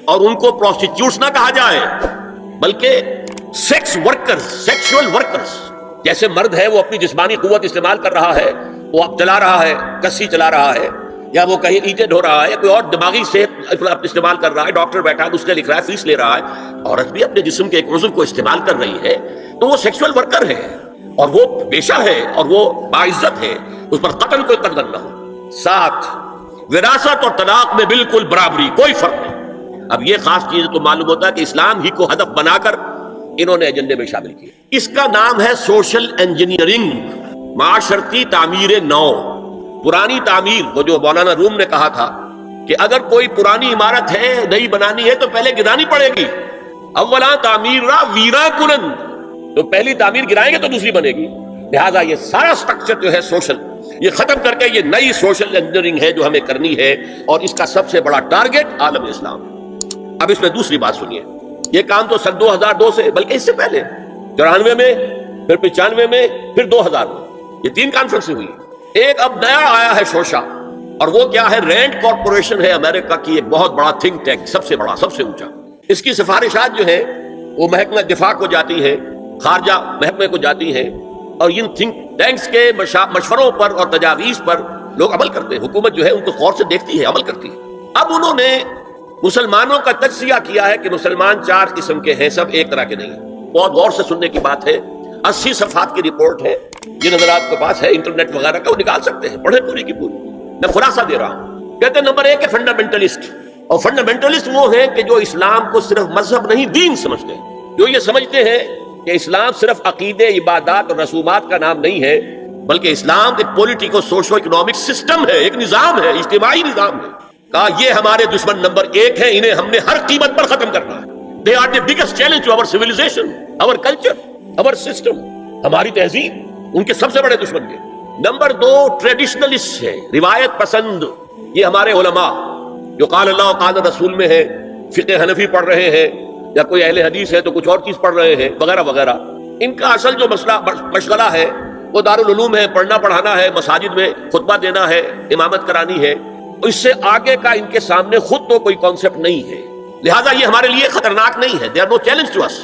اور ان کو پروسٹیٹیوٹس نہ کہا جائے بلکہ سیکس ورکرز، سیکشول ورکرز۔ جیسے مرد ہے وہ اپنی جسمانی قوت استعمال کر رہا ہے، وہ اب چلا رہا ہے، کسی چلا رہا ہے، یا وہ کہیں اینٹیں ڈھو رہا ہے، یا کوئی اور دماغی صحت استعمال کر رہا ہے، ڈاکٹر بیٹھا ہے اس نے لکھ رہا ہے، فیس لے رہا ہے، عورت بھی اپنے جسم کے ایک عضو کو استعمال کر رہی ہے تو وہ سیکشول ورکر ہے اور وہ پیشہ ہے اور وہ باعزت ہے، اس پر قتل کوئی قدر نہ ہو۔ 7 وراثت اور طلاق میں بالکل برابری، کوئی فرق نہیں۔ اب یہ خاص چیز تو معلوم ہوتا ہے کہ اسلام ہی کو ہدف بنا کر انہوں نے ایجنڈے میں شامل کیا۔ اس کا نام ہے سوشل انجینئرنگ، معاشرتی تعمیر نو۔ پرانی تعمیر، وہ جو مولانا روم نے کہا تھا کہ اگر کوئی پرانی عمارت ہے نئی بنانی ہے تو پہلے گرانی پڑے گی، اولا تعمیر را ویرا کنن، تو پہلی تعمیر گرائیں گے تو دوسری بنے گی۔ لہذا یہ سارا سٹرکچر جو ہے سوشل، یہ ختم کر کے یہ نئی سوشل انجینئرنگ ہے جو ہمیں کرنی ہے، اور اس کا سب سے بڑا ٹارگٹ عالم اسلام ہے۔ اب اس میں دوسری بات سنیے، یہ کام تو سن 2002 سے بلکہ اس سے پہلے 94 میں، پھر 95 میں، پھر 2000 میں، یہ 3 کانفرنسیں ہوئی۔ ایک اب نیا آیا ہے شوشہ، اور وہ کیا ہے؟ رینڈ کارپوریشن ہے امریکہ کی ایک بہت بڑا تھنک ٹینک، سب سے بڑا، سب سے اونچا۔ اس کی سفارشات جو ہے وہ محکمہ دفاع کو جاتی ہیں، خارجہ محکمے کو جاتی ہیں، اور ان تھنک ٹینکس کے مشوروں پر اور تجاویز پر لوگ عمل کرتے ہیں۔ حکومت جو ہے ان کو غور سے دیکھتی ہے، عمل کرتی ہے۔ اب انہوں نے مسلمانوں کا تجزیہ کیا ہے کہ مسلمان 4 قسم کے ہیں، سب ایک طرح کے نہیں ہیں۔ بہت غور سے سننے کی بات ہے، 80 صفحات کی رپورٹ ہے، یہ نظر آپ کے پاس ہے انٹرنیٹ وغیرہ کا، وہ نکال سکتے ہیں، پڑھیں پوری کی پوری۔ میں خلاصہ دے رہا ہوں۔ کہتے ہیں نمبر 1 ہے فنڈامنٹلسٹ، اور فنڈامنٹلسٹ وہ ہیں کہ جو اسلام کو صرف مذہب نہیں دین سمجھتے ہیں، جو یہ سمجھتے ہیں کہ اسلام صرف عقیدے، عبادات اور رسومات کا نام نہیں ہے، بلکہ اسلام ایک پولیٹیکو سوشو اکنامک سسٹم ہے، ایک نظام ہے، اجتماعی نظام ہے۔ کہا یہ ہمارے دشمن نمبر 1 ہے، انہیں ہم نے ہر قیمت پر ختم کرنا ہے۔ They are the biggest challenge to our civilization, our culture, our system، ہماری تہذیب ان کے سب سے بڑے دشمن ہیں۔ نمبر 2 ٹریڈیشنلسٹ ہے، روایت پسند۔ یہ ہمارے علماء جو قال اللہ و قال رسول میں ہے، فقہ حنفی پڑھ رہے ہیں، یا کوئی اہل حدیث ہے تو کچھ اور چیز پڑھ رہے ہیں، وغیرہ وغیرہ۔ ان کا اصل جو مشغلہ ہے وہ دارالعلوم ہے، پڑھنا پڑھانا ہے، مساجد میں خطبہ دینا ہے، امامت کرانی ہے، اس سے آگے کا ان کے سامنے خود تو کوئی کانسیپٹ نہیں ہے، لہٰذا یہ ہمارے لیے خطرناک نہیں ہے، they are no challenge to us۔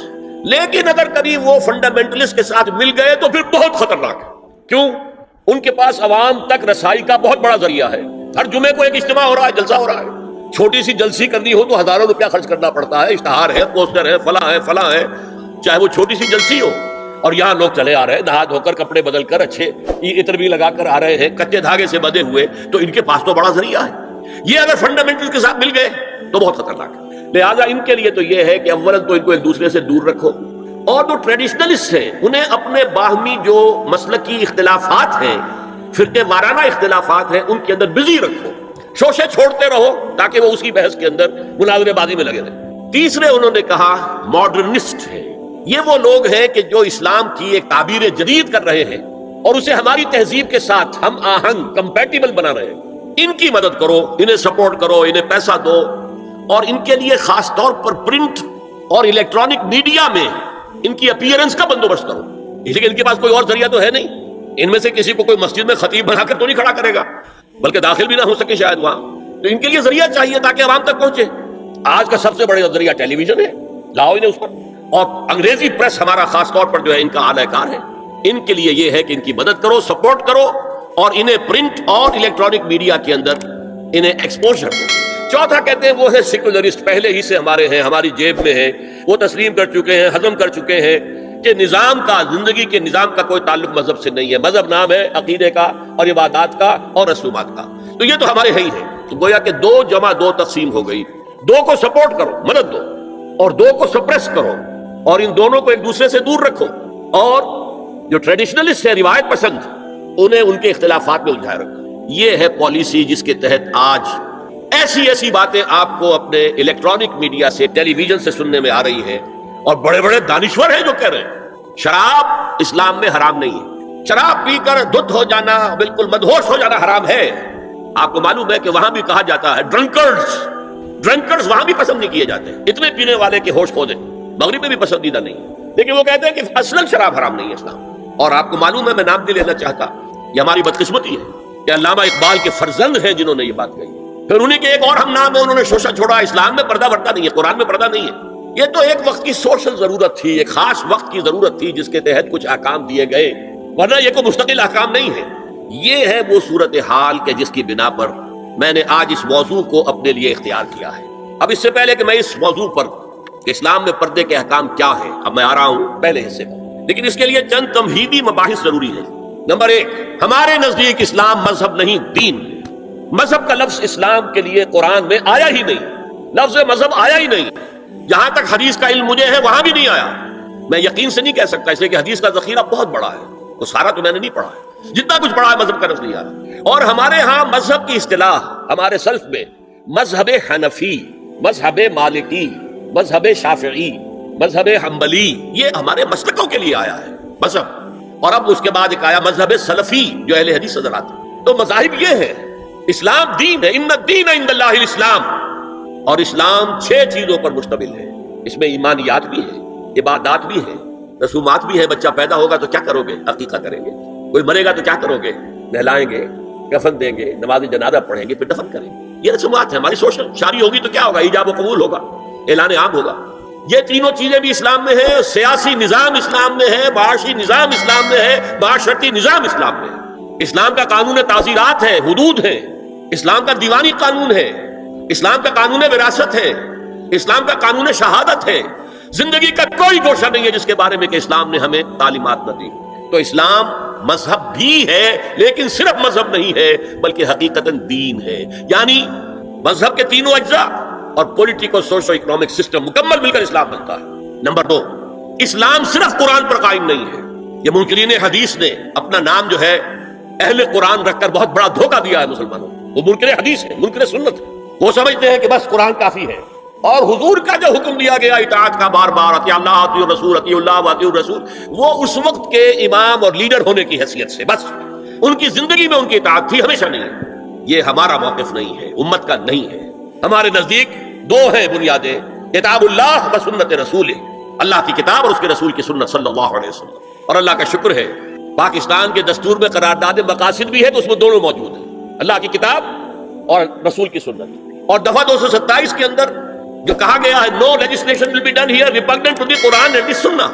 لیکن اگر کبھی وہ فنڈامنٹلسٹ کے ساتھ مل گئے تو پھر بہت خطرناک ہے۔ کیوں؟ ان کے پاس عوام تک رسائی کا بہت بڑا ذریعہ ہے۔ ہر جمعے کو ایک اجتماع ہو رہا ہے، جلسہ ہو رہا ہے، چھوٹی سی جلسی کرنی ہو تو ہزاروں روپیہ خرچ کرنا پڑتا ہے، اشتہار ہے، پوسٹر ہے، فلاں ہے، فلاں ہے، چاہے وہ چھوٹی سی جلسی ہو، اور یہاں لوگ چلے آ رہے ہیں نہا دھو کر کپڑے بدل کر اچھے عطر بھی لگا کر آ رہے ہیں کچے دھاگے سے بندھے ہوئے، تو ان کے پاس تو بڑا ذریعہ ہے۔ یہ اگر فنڈامنٹل کے ساتھ مل گئے تو بہت خطرناک ہے۔ لہٰذا ان کے لیے تو یہ ہے کہ اولاً تو ان کو ایک دوسرے سے دور رکھو، اور جو ٹریڈیشنلسٹ ہیں انہیں اپنے باہمی جو مسلکی اختلافات ہیں، فرقے وارانہ اختلافات ہیں، ان کے اندر بزی رکھو، شوشے چھوڑتے رہو تاکہ وہ اسی بحث کے اندر مناظرے بازی میں لگے رہیں۔ تیسرے انہوں نے کہا ماڈرنسٹ ہیں، یہ وہ لوگ ہیں کہ جو اسلام کی ایک تعبیر جدید کر رہے ہیں اور اسے ہماری تہذیب کے ساتھ ہم آہنگ کمپیٹیبل بنا رہے ہیں۔ ان کی مدد کرو، انہیں سپورٹ کرو، انہیں پیسہ دو، اور ان کے لیے خاص طور پر پرنٹ اور الیکٹرانک میڈیا میں ان کی اپیئرنس کا بندوبست کرو، لیکن ان کے پاس کوئی اور ذریعہ تو ہے نہیں۔ ان میں سے کسی کو کوئی مسجد میں خطیب بنا کر تو نہیں کھڑا کرے گا، بلکہ داخل بھی نہ ہو سکے شاید وہاں، تو ان کے لیے ذریعہ چاہیے تاکہ عوام تک پہنچے۔ آج کا سب سے بڑا ذریعہ ٹیلی ویژن ہے، لاؤ انہیں اس پر، اور انگریزی پریس ہمارا خاص طور پر جو ہے ان کا اعلی کار ہے۔ ان کے لیے یہ ہے کہ ان کی مدد کرو، سپورٹ کرو، اور انہیں پرنٹ اور الیکٹرانک میڈیا کے اندر انہیں ایکسپوژر دو۔ چوتھا کہتے ہیں وہ ہے سیکولرسٹ، پہلے ہی سے ہمارے ہیں، ہماری جیب میں ہیں، وہ تسلیم کر چکے ہیں، ہضم کر چکے ہیں کہ نظام کا، زندگی کے نظام کا کوئی تعلق مذہب سے نہیں ہے، مذہب نام ہے عقیدے کا اور عبادات کا اور رسومات کا، تو یہ تو ہمارے ہی ہیں۔ تو گویا کہ 2 جمع 2 تقسیم ہو گئی، 2 کو سپورٹ کرو، مدد دو، اور 2 کو سپریس کرو، اور ان دونوں کو ایک دوسرے سے دور رکھو، اور جو ٹریڈیشنلسٹ ہے، روایت پسند، انہیں ان کے اختلافات میں الجھائے رکھو۔ یہ ہے پالیسی جس کے تحت آج ایسی باتیں آپ کو اپنے الیکٹرانک میڈیا سے، ٹیلی ویژن سے سننے میں آ رہی ہیں، اور بڑے بڑے دانشور ہیں جو کہہ رہے ہیں شراب اسلام میں حرام نہیں ہے، شراب پی کر دھت ہو جانا، بالکل مدہوش ہو جانا حرام ہے۔ آپ کو معلوم ہے کہ وہاں بھی کہا جاتا ہے ڈرنکرز وہاں بھی پسند نہیں کیے جاتے، اتنے پینے والے کے ہوش کھو دیں، مغرب میں بھی پسندیدہ نہیں ہے، لیکن وہ کہتے ہیں کہ اصلاً شراب حرام نہیں ہے اسلام۔ اور آپ کو معلوم ہے، میں نام نہیں لینا چاہتا، یہ ہماری بدقسمتی ہے کہ علامہ اقبال کے فرزند ہیں جنہوں نے یہ بات کہی، پھر انہیں کے ایک اور ہم نام ہے، انہوں نے شوشہ چھوڑا، اسلام میں پردہ ورتا نہیں ہے، قرآن میں پردہ نہیں ہے۔ یہ تو ایک وقت کی سوشل ضرورت تھی، ایک خاص وقت کی ضرورت تھی جس کے تحت کچھ احکام دیے گئے، ورنہ یہ کوئی مستقل احکام نہیں ہے۔ یہ ہے وہ صورتحال کہ جس کی بنا پر میں نے آج اس موضوع کو اپنے لیے اختیار کیا ہے۔ اب اس سے پہلے کہ میں اس موضوع پر کہ اسلام میں پردے کے احکام کیا ہیں، اب میں آ رہا ہوں پہلے حصے پر، لیکن اس کے لیے چند تمہیدی مباحث ضروری ہیں۔ نمبر 1، ہمارے نزدیک اسلام مذہب نہیں، دین ہے۔ مذہب کا لفظ اسلام کے لیے قرآن میں آیا ہی نہیں، لفظ مذہب آیا ہی نہیں، جہاں تک حدیث کا علم مجھے ہے وہاں بھی نہیں آیا۔ میں یقین سے نہیں کہہ سکتا، اس لیے کہ حدیث کا ذخیرہ بہت بڑا ہے، تو سارا تو میں نے نہیں پڑھا ہے، جتنا کچھ پڑھا ہے مذہب کا لفظ نہیں آیا۔ اور ہمارے ہاں مذہب کی اصطلاح ہمارے سلف میں مذہب حنفی، مذہب مالکی، مذہب شافعی، مذہب حنبلی، یہ ہمارے مسلکوں کے لیے آیا ہے مذہب، اور اب اس کے بعد ایک آیا مذہب سلفی جو اہل حدیث حضرات ہیں۔ تو مذاہب یہ ہے، اسلام دین ہے، ان الدین عند اللہ الاسلام، اور اسلام 6 چیزوں پر مشتمل ہے۔ اس میں ایمانیات بھی ہے، عبادات بھی ہے، رسومات بھی ہے۔ بچہ پیدا ہوگا تو کیا کرو گے؟ عقیقہ کریں گے۔ کوئی مرے گا تو کیا کرو گے؟ نہلائیں گے، کفن دیں گے، نماز جنازہ پڑھیں گے، پھر دفن کریں گے۔ یہ رسومات ہیں ہماری سوشل۔ شادی ہوگی تو کیا ہوگا؟ ایجاب و قبول ہوگا، اعلان عام ہوگا۔ یہ تینوں چیزیں بھی اسلام میں ہیں۔ سیاسی نظام اسلام میں ہے، معاشی نظام اسلام میں ہے، معاشرتی نظام اسلام میں ہے۔ اسلام کا قانون تعزیرات ہے، حدود ہے، اسلام کا دیوانی قانون ہے، اسلام کا قانون وراثت ہے، اسلام کا قانون شہادت ہے۔ زندگی کا کوئی گوشہ نہیں ہے جس کے بارے میں کہ اسلام نے ہمیں تعلیمات نہ دی۔ تو اسلام مذہب بھی ہے، لیکن صرف مذہب نہیں ہے بلکہ حقیقتاً دین ہے، یعنی مذہب کے تینوں اجزاء اور پولیٹیکل سوشو اکنامک سسٹم مکمل مل کر اسلام بنتا ہے۔ نمبر 2، اسلام صرف قرآن پر قائم نہیں ہے۔ یہ منکرین حدیث نے اپنا نام جو ہے اہل قرآن رکھ کر بہت بڑا دھوکہ دیا ہے مسلمانوں کو۔ وہ منکر حدیث ہے، منکر سنت ہے، وہ سمجھتے ہیں کہ بس قرآن کافی ہے، اور حضور کا جو حکم دیا گیا اطاعت کا، بار بار اطیع اللہ اطیع الرسول، اطیع اللہ واطیع الرسول، وہ اس وقت کے امام اور لیڈر ہونے کی حیثیت سے بس ان کی زندگی میں ان کی اطاعت تھی، ہمیشہ نہیں ہے۔ یہ ہمارا موقف نہیں ہے، امت کا نہیں ہے۔ ہمارے نزدیک 2 ہیں بنیادیں، کتاب اللہ و سنت رسول، اللہ کی کتاب اور اس کے رسول کی سنت صلی اللہ علیہ وسلم۔ اور اللہ کا شکر ہے پاکستان کے دستور میں قرارداد مقاصد بھی ہے تو اس میں دونوں موجود ہیں، اللہ کی کتاب اور رسول کی سنت۔ اور دفعہ 227 کے اندر جو کہا گیا ہے no legislation will be done here repugnant to the Quran and the Sunnah،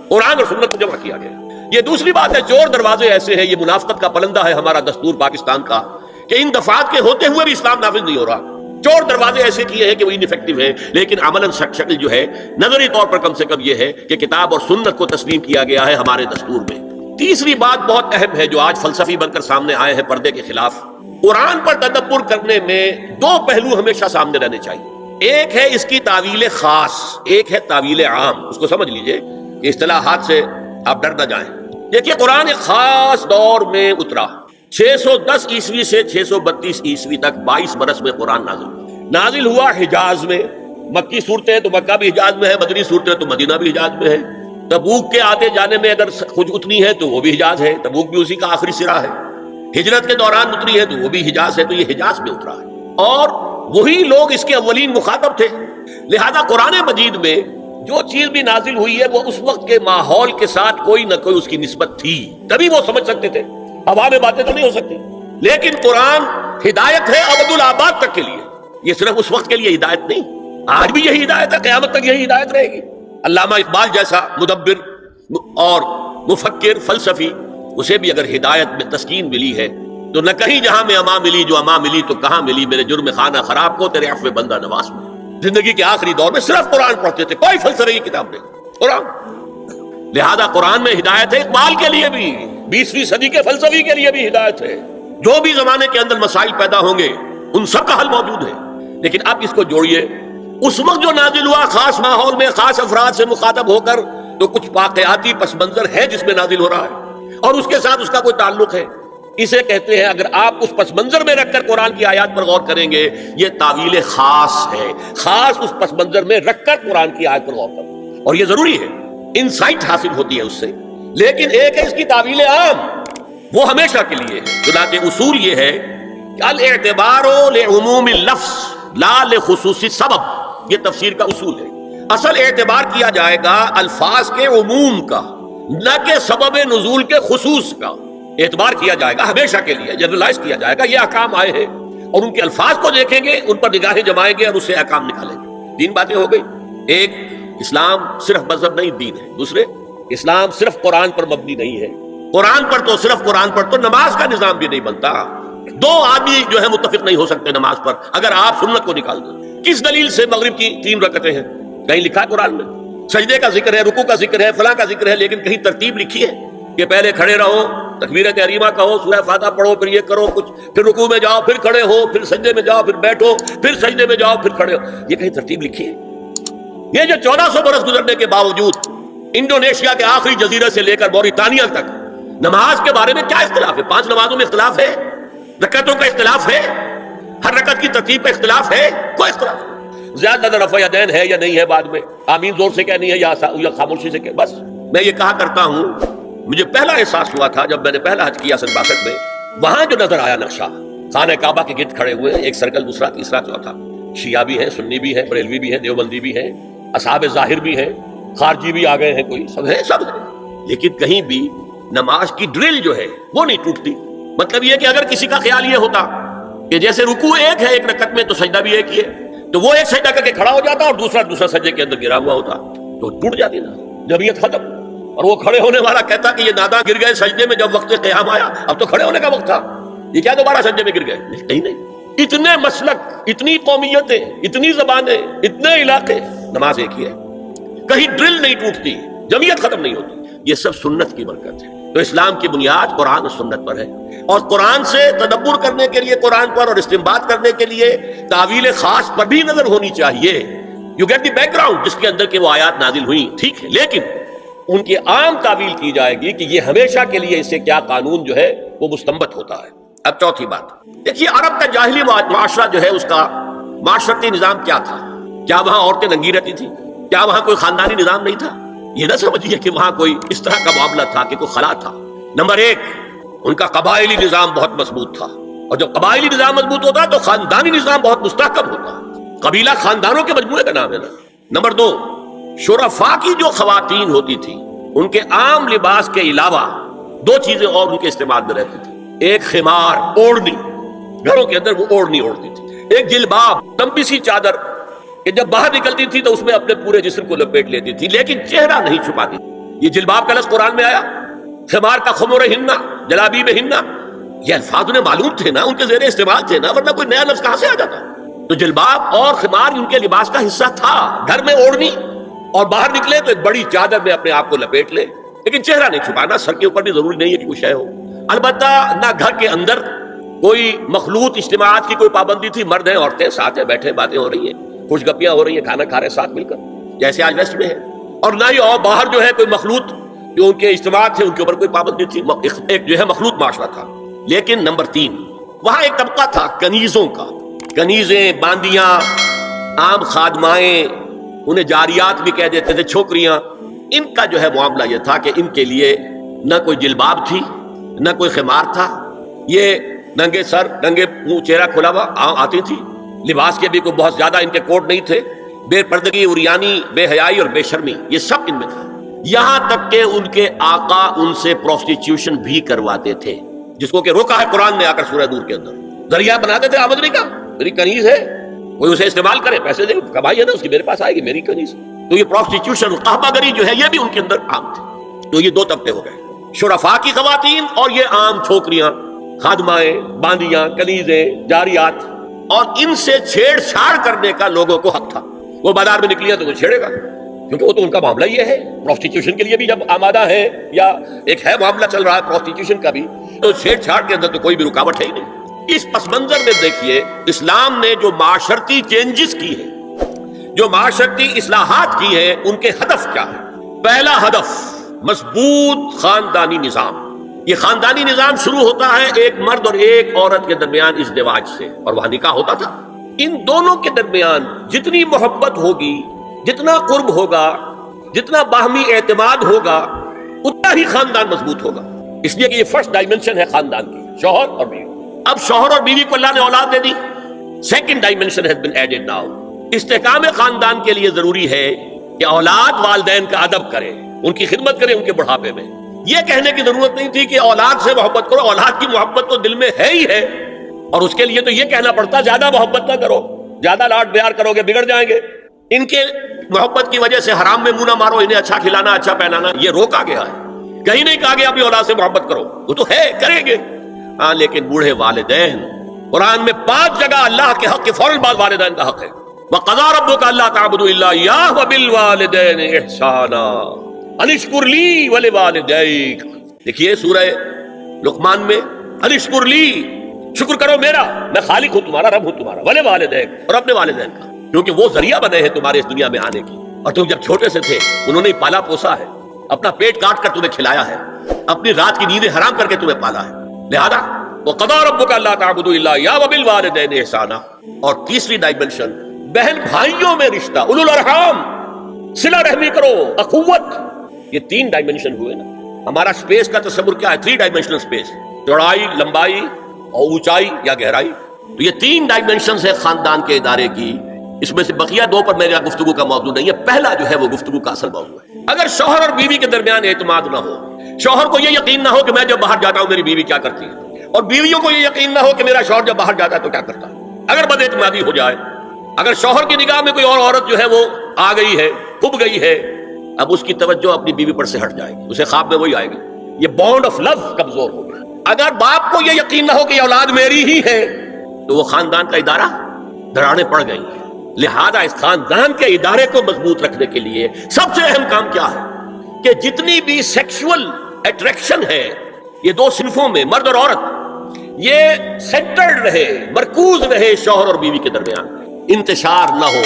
قرآن اور سنت کو جمع کیا گیا۔ یہ دوسری بات ہے، چور دروازے ایسے ہیں، یہ منافقت کا پلندہ ہے ہمارا دستور پاکستان کا، کہ ان دفعات کے ہوتے ہوئے بھی اسلام نافذ نہیں ہو رہا۔ چور دروازے ایسے کیے ہیں کہ وہ انفیکٹو ہیں، لیکن عملاً شکل جو ہے نظری طور پر کم سے کم یہ ہے کہ کتاب اور سنت کو تسلیم کیا گیا ہے ہمارے دستور میں۔ تیسری بات بہت اہم ہے جو آج فلسفی بن کر سامنے آئے ہیں پردے کے خلاف، قرآن پر تدبر کرنے میں دو پہلو ہمیشہ سامنے رہنے چاہیے، ایک ہے اس کی تعویل خاص، ایک ہے تعویل عام۔ اس کو سمجھ لیجئے کہ اصطلاحات سے آپ ڈر نہ جائیں۔ دیکھیے قرآن ایک خاص دور میں اترا، 610 عیسوی سے 632 عیسوی تک 22 برس میں قرآن نازل ہوا حجاز میں۔ مکی صورتیں تو مکہ بھی حجاز میں ہے، مدنی صورتیں تو مدینہ بھی حجاز میں ہے۔ تبوک کے آتے جانے میں اگر کچھ اتنی ہے تو وہ بھی حجاز ہے، تبوک بھی اسی کا آخری سرا ہے۔ ہجرت کے دوران اتری ہے تو وہ بھی حجاز ہے، تو یہ حجاز میں اترا ہے اور وہی لوگ اس کے اولین مخاطب تھے۔ لہذا قرآن مجید میں جو چیز بھی نازل ہوئی ہے وہ اس وقت کے ماحول کے ساتھ کوئی نہ کوئی اس کی نسبت تھی، تبھی وہ سمجھ سکتے تھے۔ ہوا میں باتیں تو نہیں ہو سکتی، لیکن قرآن ہدایت ہے ابد الآباد تک کے لیے، یہ صرف اس وقت کے لیے ہدایت نہیں، آج بھی یہی ہدایت ہے، قیامت تک یہی ہدایت رہے گی۔ علامہ اقبال جیسا مدبر اور مفکر فلسفی، اسے بھی اگر ہدایت میں تسکین ملی ہے تو نہ کہیں جہاں میں اما ملی، جو اما ملی تو کہاں ملی، میرے جرم خانہ خراب کو تیرے عفو بندہ نواز میں۔ زندگی کے آخری دور میں صرف قرآن پڑھتے تھے، کوئی فلسفے کی کتاب نہیں، قرآن۔ لہذا قرآن میں ہدایت ہے، اقبال کے لیے بھی، 20ویں صدی کے فلسفی کے لیے بھی ہدایت ہے۔ جو بھی زمانے کے اندر مسائل پیدا ہوں گے ان سب کا حل موجود ہے۔ لیکن اب اس کو جوڑیے، اس وقت جو نازل ہوا خاص ماحول میں خاص افراد سے مخاطب ہو کر، تو کچھ واقعاتی پس منظر ہے جس میں نازل ہو رہا ہے اور اس کے ساتھ اس کا کوئی تعلق ہے۔ اسے کہتے ہیں، اگر آپ اس پس منظر میں رکھ کر قرآن کی آیات پر غور کریں گے، یہ تعویل خاص ہے، خاص اس پس منظر میں رکھ کر قرآن کی آیت پر غور کریں، اور یہ ضروری ہے، انسائٹ حاصل ہوتی ہے اس سے۔ لیکن ایک ہے اس کی تعویل عام، وہ ہمیشہ کے لیے ہے۔ چنانچہ اصول یہ ہے کہ الاعتبار لعموم اللفظ لا لخصوص سبب، یہ تفسیر کا اصول ہے۔ اصل اعتبار کیا جائے گا الفاظ کے عموم کا، نہ کہ سبب نزول کے خصوص کا۔ اعتبار کیا جائے گا ہمیشہ کے لیے، جنرلائز کیا جائے گا، یہ احکام آئے ہیں اور ان کے الفاظ کو دیکھیں گے، ان پر نگاہیں جمائیں گے اور اس سے احکام نکالیں گے۔ تین باتیں ہو گئی، ایک اسلام صرف مذہب نہیں دین ہے، دوسرے اسلام صرف قرآن پر مبنی نہیں ہے، قرآن پر تو صرف قرآن پر تو نماز کا نظام بھی نہیں بنتا، دو آدمی جو ہے متفق نہیں ہو سکتے نماز پر اگر آپ سنت کو نکال دیں۔ کس دلیل سے مغرب کی 3 رکعتیں ہیں؟ کہیں لکھا ہے قرآن میں؟ سجدے کا ذکر ہے، رکوع کا ذکر ہے، فلاں کا ذکر ہے، لیکن کہیں ترتیب لکھی ہے کہ پہلے کھڑے رہو، تکبیر تحریمہ کہو، سورہ فاتحہ پڑھو، پھر یہ کرو کچھ، پھر رکوع میں جاؤ، پھر کھڑے ہو، پھر سجدے میں جاؤ، پھر بیٹھو، پھر سجدے میں جاؤ، پھر کھڑے ہو، یہ کہیں ترتیب لکھی ہے؟ یہ جو 1400 برس گزرنے کے باوجود انڈونیشیا کے آخری جزیرے سے لے کر موریتانیہ تک نماز کے بارے میں کیا اختلاف ہے؟ 5 نمازوں میں اختلاف ہے، رکعتوں کا اختلاف ہے، ہر رکعت کی ترتیب کا اختلاف ہے، کوئی اختلاف نہیں۔ زیادہ رفع یدین ہے یا نہیں ہے، بعد میں آمین زور سے کہنی ہے یا خاموشی سے کہ، بس میں یہ کہا کرتا ہوں، مجھے پہلا احساس ہوا تھا جب میں نے پہلا حج کیا 62 میں، وہاں جو نظر آیا نقشہ، خانہ کعبہ کے گرد کھڑے ہوئے، ایک سرکل، دوسرا، تیسرا، چوتھا، شیعہ بھی ہیں، سنی بھی ہیں، بریلوی بھی ہیں، دیوبندی بھی ہیں، اصحاب ظاہر بھی ہیں، خارجی بھی آ گئے ہیں، کوئی سب ہے، سب ہے، لیکن کہیں بھی نماز کی ڈرل جو ہے وہ نہیں ٹوٹتی۔ مطلب یہ کہ اگر کسی کا خیال یہ ہوتا کہ جیسے رکوع ایک ہے ایک رکعت میں تو سجدہ بھی ایک ہی ہے، تو وہ ایک سجدہ کر کے کھڑا ہو جاتا اور دوسرا سجدے کے اندر گرا ہوا ہوتا، تو ٹوٹ جاتی نا، جمعیت ختم۔ اور وہ کھڑے ہونے والا کہتا کہ یہ ناداں گر گئے سجدے میں جب وقت قیام آیا، اب تو کھڑے ہونے کا وقت تھا، یہ کیا دوبارہ سجدے میں گر گئے؟ کہیں نہیں۔ اتنے مسلک، اتنی قومیتیں، اتنی زبانیں، اتنے علاقے، نماز ایک ہی ہے، کہیں ڈرل نہیں ٹوٹتی، جمعیت ختم نہیں ہوتی۔ یہ سب سنت کی برکت ہے۔ تو اسلام کی بنیاد قرآن اور سنت پر ہے، اور قرآن سے تدبر کرنے کے لیے، قرآن پر اور استنباط کرنے کے لیے تعویل خاص پر بھی نظر ہونی چاہیے۔ You get the background جس کے اندر کہ وہ آیات نازل ہوئیں، ٹھیک ہے، لیکن ان کی عام تعویل کی جائے گی کہ یہ ہمیشہ کے لیے اس سے کیا قانون جو ہے وہ مستنبط ہوتا ہے۔ اب چوتھی بات دیکھیے، عرب کا جاہلی معاشرہ جو ہے اس کا معاشرتی نظام کیا تھا؟ کیا وہاں عورتیں ننگی رہتی تھیں؟ کیا وہاں کوئی خاندانی نظام نہیں تھا؟ یہ نہ سمجھیے کہ وہاں کوئی اس طرح کا معاملہ تھا کہ کوئی خلا تھا۔ نمبر 1، ان کا قبائلی نظام بہت مضبوط تھا، اور جب قبائلی نظام مضبوط ہوتا تو خاندانی نظام بہت مستحکم ہوتا۔ قبیلہ خاندانوں کے مجموعے کا نام ہے نا۔ نمبر 2، شرفاء کی جو خواتین ہوتی تھی ان کے عام لباس کے علاوہ 2 چیزیں اور ان کے استعمال میں رہتی تھی، ایک خمار، اوڑھنی، گھروں کے اندر وہ اوڑھنی اوڑھتی تھی، ایک جلباب، لمبی سی چادر کہ جب باہر نکلتی تھی تو اس میں اپنے پورے جسم کو لپیٹ لیتی تھی، لیکن چہرہ نہیں چھپاتی تھی۔ یہ جلباب کا لفظ قرآن میں آیا، خمار کا خمرہن، جلابیبہن، یہ الفاظ انہیں معلوم تھے نا، ان کے زیر استعمال تھے نا، ورنہ کوئی نیا لفظ کہاں سے آ جاتا؟ تو جلباب اور خمار ان کے لباس کا حصہ تھا، گھر میں اوڑھنی، اور باہر نکلے تو ایک بڑی چادر میں اپنے آپ کو لپیٹ لے، لیکن چہرہ نہیں چھپانا، سر کے اوپر بھی ضروری نہیں ہے کہ کوئی شے ہو۔ البتہ نہ گھر کے اندر کوئی مخلوط اجتماعات کی کوئی پابندی تھی، مرد ہیں عورتیں ساتھ ہیں، بیٹھے باتیں ہو رہی ہیں، خوش گپیاں ہو رہی ہیں، کھانا کھا رہے ہیں ساتھ مل کر، جیسے آج ویسٹ میں ہے، اور نہ ہی اور باہر جو ہے کوئی مخلوط جو ان کے اجتماعات تھے ان کے اوپر کوئی پابندی تھی، ایک جو ہے مخلوط معاشرہ تھا۔ لیکن نمبر 3، وہاں ایک طبقہ تھا کنیزوں کا، کنیزیں، باندیاں، عام خادمائیں، انہیں جاریات بھی کہہ دیتے تھے، چھوکریاں، ان کا جو ہے معاملہ یہ تھا کہ ان کے لیے نہ کوئی جلباب تھی، نہ کوئی خمار تھا، یہ ننگے سر، ننگے منہ، چہرہ کھلا ہوا آتی تھی، لباس کے بھی کوئی بہت زیادہ ان کے کوڈ نہیں تھے، بے پردگی، عریانی، بے حیائی اور بے شرمی، یہ سب ان میں تھا۔ یہاں تک کہ ان کے آقا ان سے پروسٹیٹیوشن بھی کرواتے تھے، جس کو کہ روکا ہے قرآن نے آ کر سورہ نور کے اندر، ذریعہ بناتے تھے آمدنی کا، میری کنیز ہے، کوئی اسے استعمال کرے، پیسے دے، کمائی ہے نا اس کی، میرے پاس آئے گی، میری کنیز۔ تو یہ پروسٹیٹیوشن، قہبہ گری جو ہے، یہ بھی ان کے اندر عام تھی۔ تو یہ 2 طبقے ہو گئے، شرفاء کی خواتین اور یہ عام چھوکریاں، خادمائیں، باندیاں، کنیزیں، جاریات، اور ان سے چھیڑ چھاڑ کرنے کا لوگوں کو حق تھا۔ وہ بازار میں نکلی ہے تو وہ چھیڑے گا، کیونکہ وہ تو ان کا معاملہ یہ ہے، پروسٹیٹیوشن کے لیے بھی جب آمادہ ہے، یا ایک ہے معاملہ چل رہا ہے پروسٹیٹیوشن کا بھی، تو چھیڑ چھاڑ کے اندر تو کوئی بھی رکاوٹ ہے ہی نہیں۔ اس پس منظر میں دیکھیے اسلام نے جو معاشرتی چینجز کی ہیں، جو معاشرتی اصلاحات کی ہیں، ان کے ہدف کیا ہے؟ پہلا ہدف مضبوط خاندانی نظام۔ یہ خاندانی نظام شروع ہوتا ہے ایک مرد اور ایک عورت کے درمیان ازدواج سے، اور وہاں نکاح ہوتا تھا۔ ان دونوں کے درمیان جتنی محبت ہوگی، جتنا قرب ہوگا، جتنا باہمی اعتماد ہوگا، اتنا ہی خاندان مضبوط ہوگا۔ اس لیے کہ یہ فرسٹ ڈائمنشن ہے خاندان کی، شوہر اور بیوی۔ اب شوہر اور بیوی کو اللہ نے اولاد دے دی، second dimension has been added now. استحکام خاندان کے لیے ضروری ہے کہ اولاد والدین کا ادب کرے، ان کی خدمت کرے ان کے بڑھاپے میں۔ یہ کہنے کی ضرورت نہیں تھی کہ اولاد سے محبت کرو، اولاد کی محبت تو دل میں ہے ہی ہے، اور اس کے لیے تو یہ کہنا پڑتا زیادہ محبت نہ کرو، زیادہ لاڈ پیار کرو گے بگڑ جائیں گے، ان کے محبت کی وجہ سے حرام میں منہ نہ مارو، انہیں اچھا کھلانا، اچھا پہنانا، یہ روکا گیا ہے۔ کہیں نہیں کہا گیا اپنی اولاد سے محبت کرو، وہ تو ہے، کریں گے، ہاں، لیکن بوڑھے والدین، قرآن میں 5 جگہ اللہ کے حق کے فوراً بعد والدین کا حق ہے۔ وَقَضَىٰ رَبُّكَ أَلَّا تَعْبُدُوا إِلَّا إِيَّاهُ وَبِالْوَالِدَيْنِ إِحْسَانًا أَنِ اشْكُرْ لِي وَلِوَالِدَيْكَ۔ دیکھیے سورہ لقمان میں، أَنِ اشْكُرْ لِي، شکر کرو میرا، میں خالق ہوں تمہارا، رب ہوں تمہارا، وَلِوَالِدَيْكَ، اور اپنے والدین کا، کیونکہ وہ ذریعہ بنے ہیں تمہارے اس دنیا میں آنے کی، اور تم جب چھوٹے سے تھے انہوں نے پالا پوسا ہے، اپنا پیٹ کاٹ کر تمہیں کھلایا ہے، اپنی رات کی نیندیں حرام کر کے تمہیں پالا ہے، لہذا وَقَضَىٰ رَبُّكَ أَلَّا تَعْبُدُوا إِلَّا إِيَّاهُ وَبِالْوَالِدَيْنِ إِحْسَانًا۔ اور تیسری ڈائمنشن، بہن بھائیوں میں رشتہ، اولو الارحام، صلہ رحمی کرو، اخوت، یہ 3 ڈائمنشن ہوئے نا۔ ہمارا سپیس کا تصور کیا ہے؟ 3 ڈائمنشنل سپیس، چوڑائی، لمبائی اور اونچائی یا گہرائی۔ تو یہ 3 ڈائمنشنز ہے خاندان کے ادارے کی، اس میں سے بقیہ 2 پر میرا گفتگو کا موضوع نہیں ہے، پہلا جو ہے وہ گفتگو کا اصل موضوع ہے۔ اگر شوہر اور بیوی کے درمیان اعتماد نہ ہو، شوہر کو یہ یقین نہ ہو کہ میں جب باہر جاتا ہوں میری بیوی کیا کرتی ہے، اور بیویوں کو یہ یقین نہ ہو کہ میرا شوہر جب باہر جاتا ہے تو کیا کرتا ہے، اگر بد اعتمادی ہو جائے، اگر شوہر کی نگاہ میں کوئی اور عورت جو ہے وہ آ گئی ہے، پھب گئی ہے، اب اس کی توجہ اپنی بیوی پر سے ہٹ جائے گی، اسے خواب میں وہی آئے گی، یہ بانڈ آف لو کمزور ہو گیا۔ اگر باپ کو یہ یقین نہ ہو کہ یہ اولاد میری ہی ہے، تو وہ خاندان کا ادارہ دراڑیں پڑ گئی ہیں۔ لہذا اس خاندان کے ادارے کو مضبوط رکھنے کے لیے سب سے اہم کام کیا ہے کہ جتنی بھی سیکشول اٹریکشن ہے یہ 2 صنفوں میں، مرد اور عورت، یہ سینٹرڈ رہے، مرکوز رہے شوہر اور بیوی کے درمیان، انتشار نہ ہو،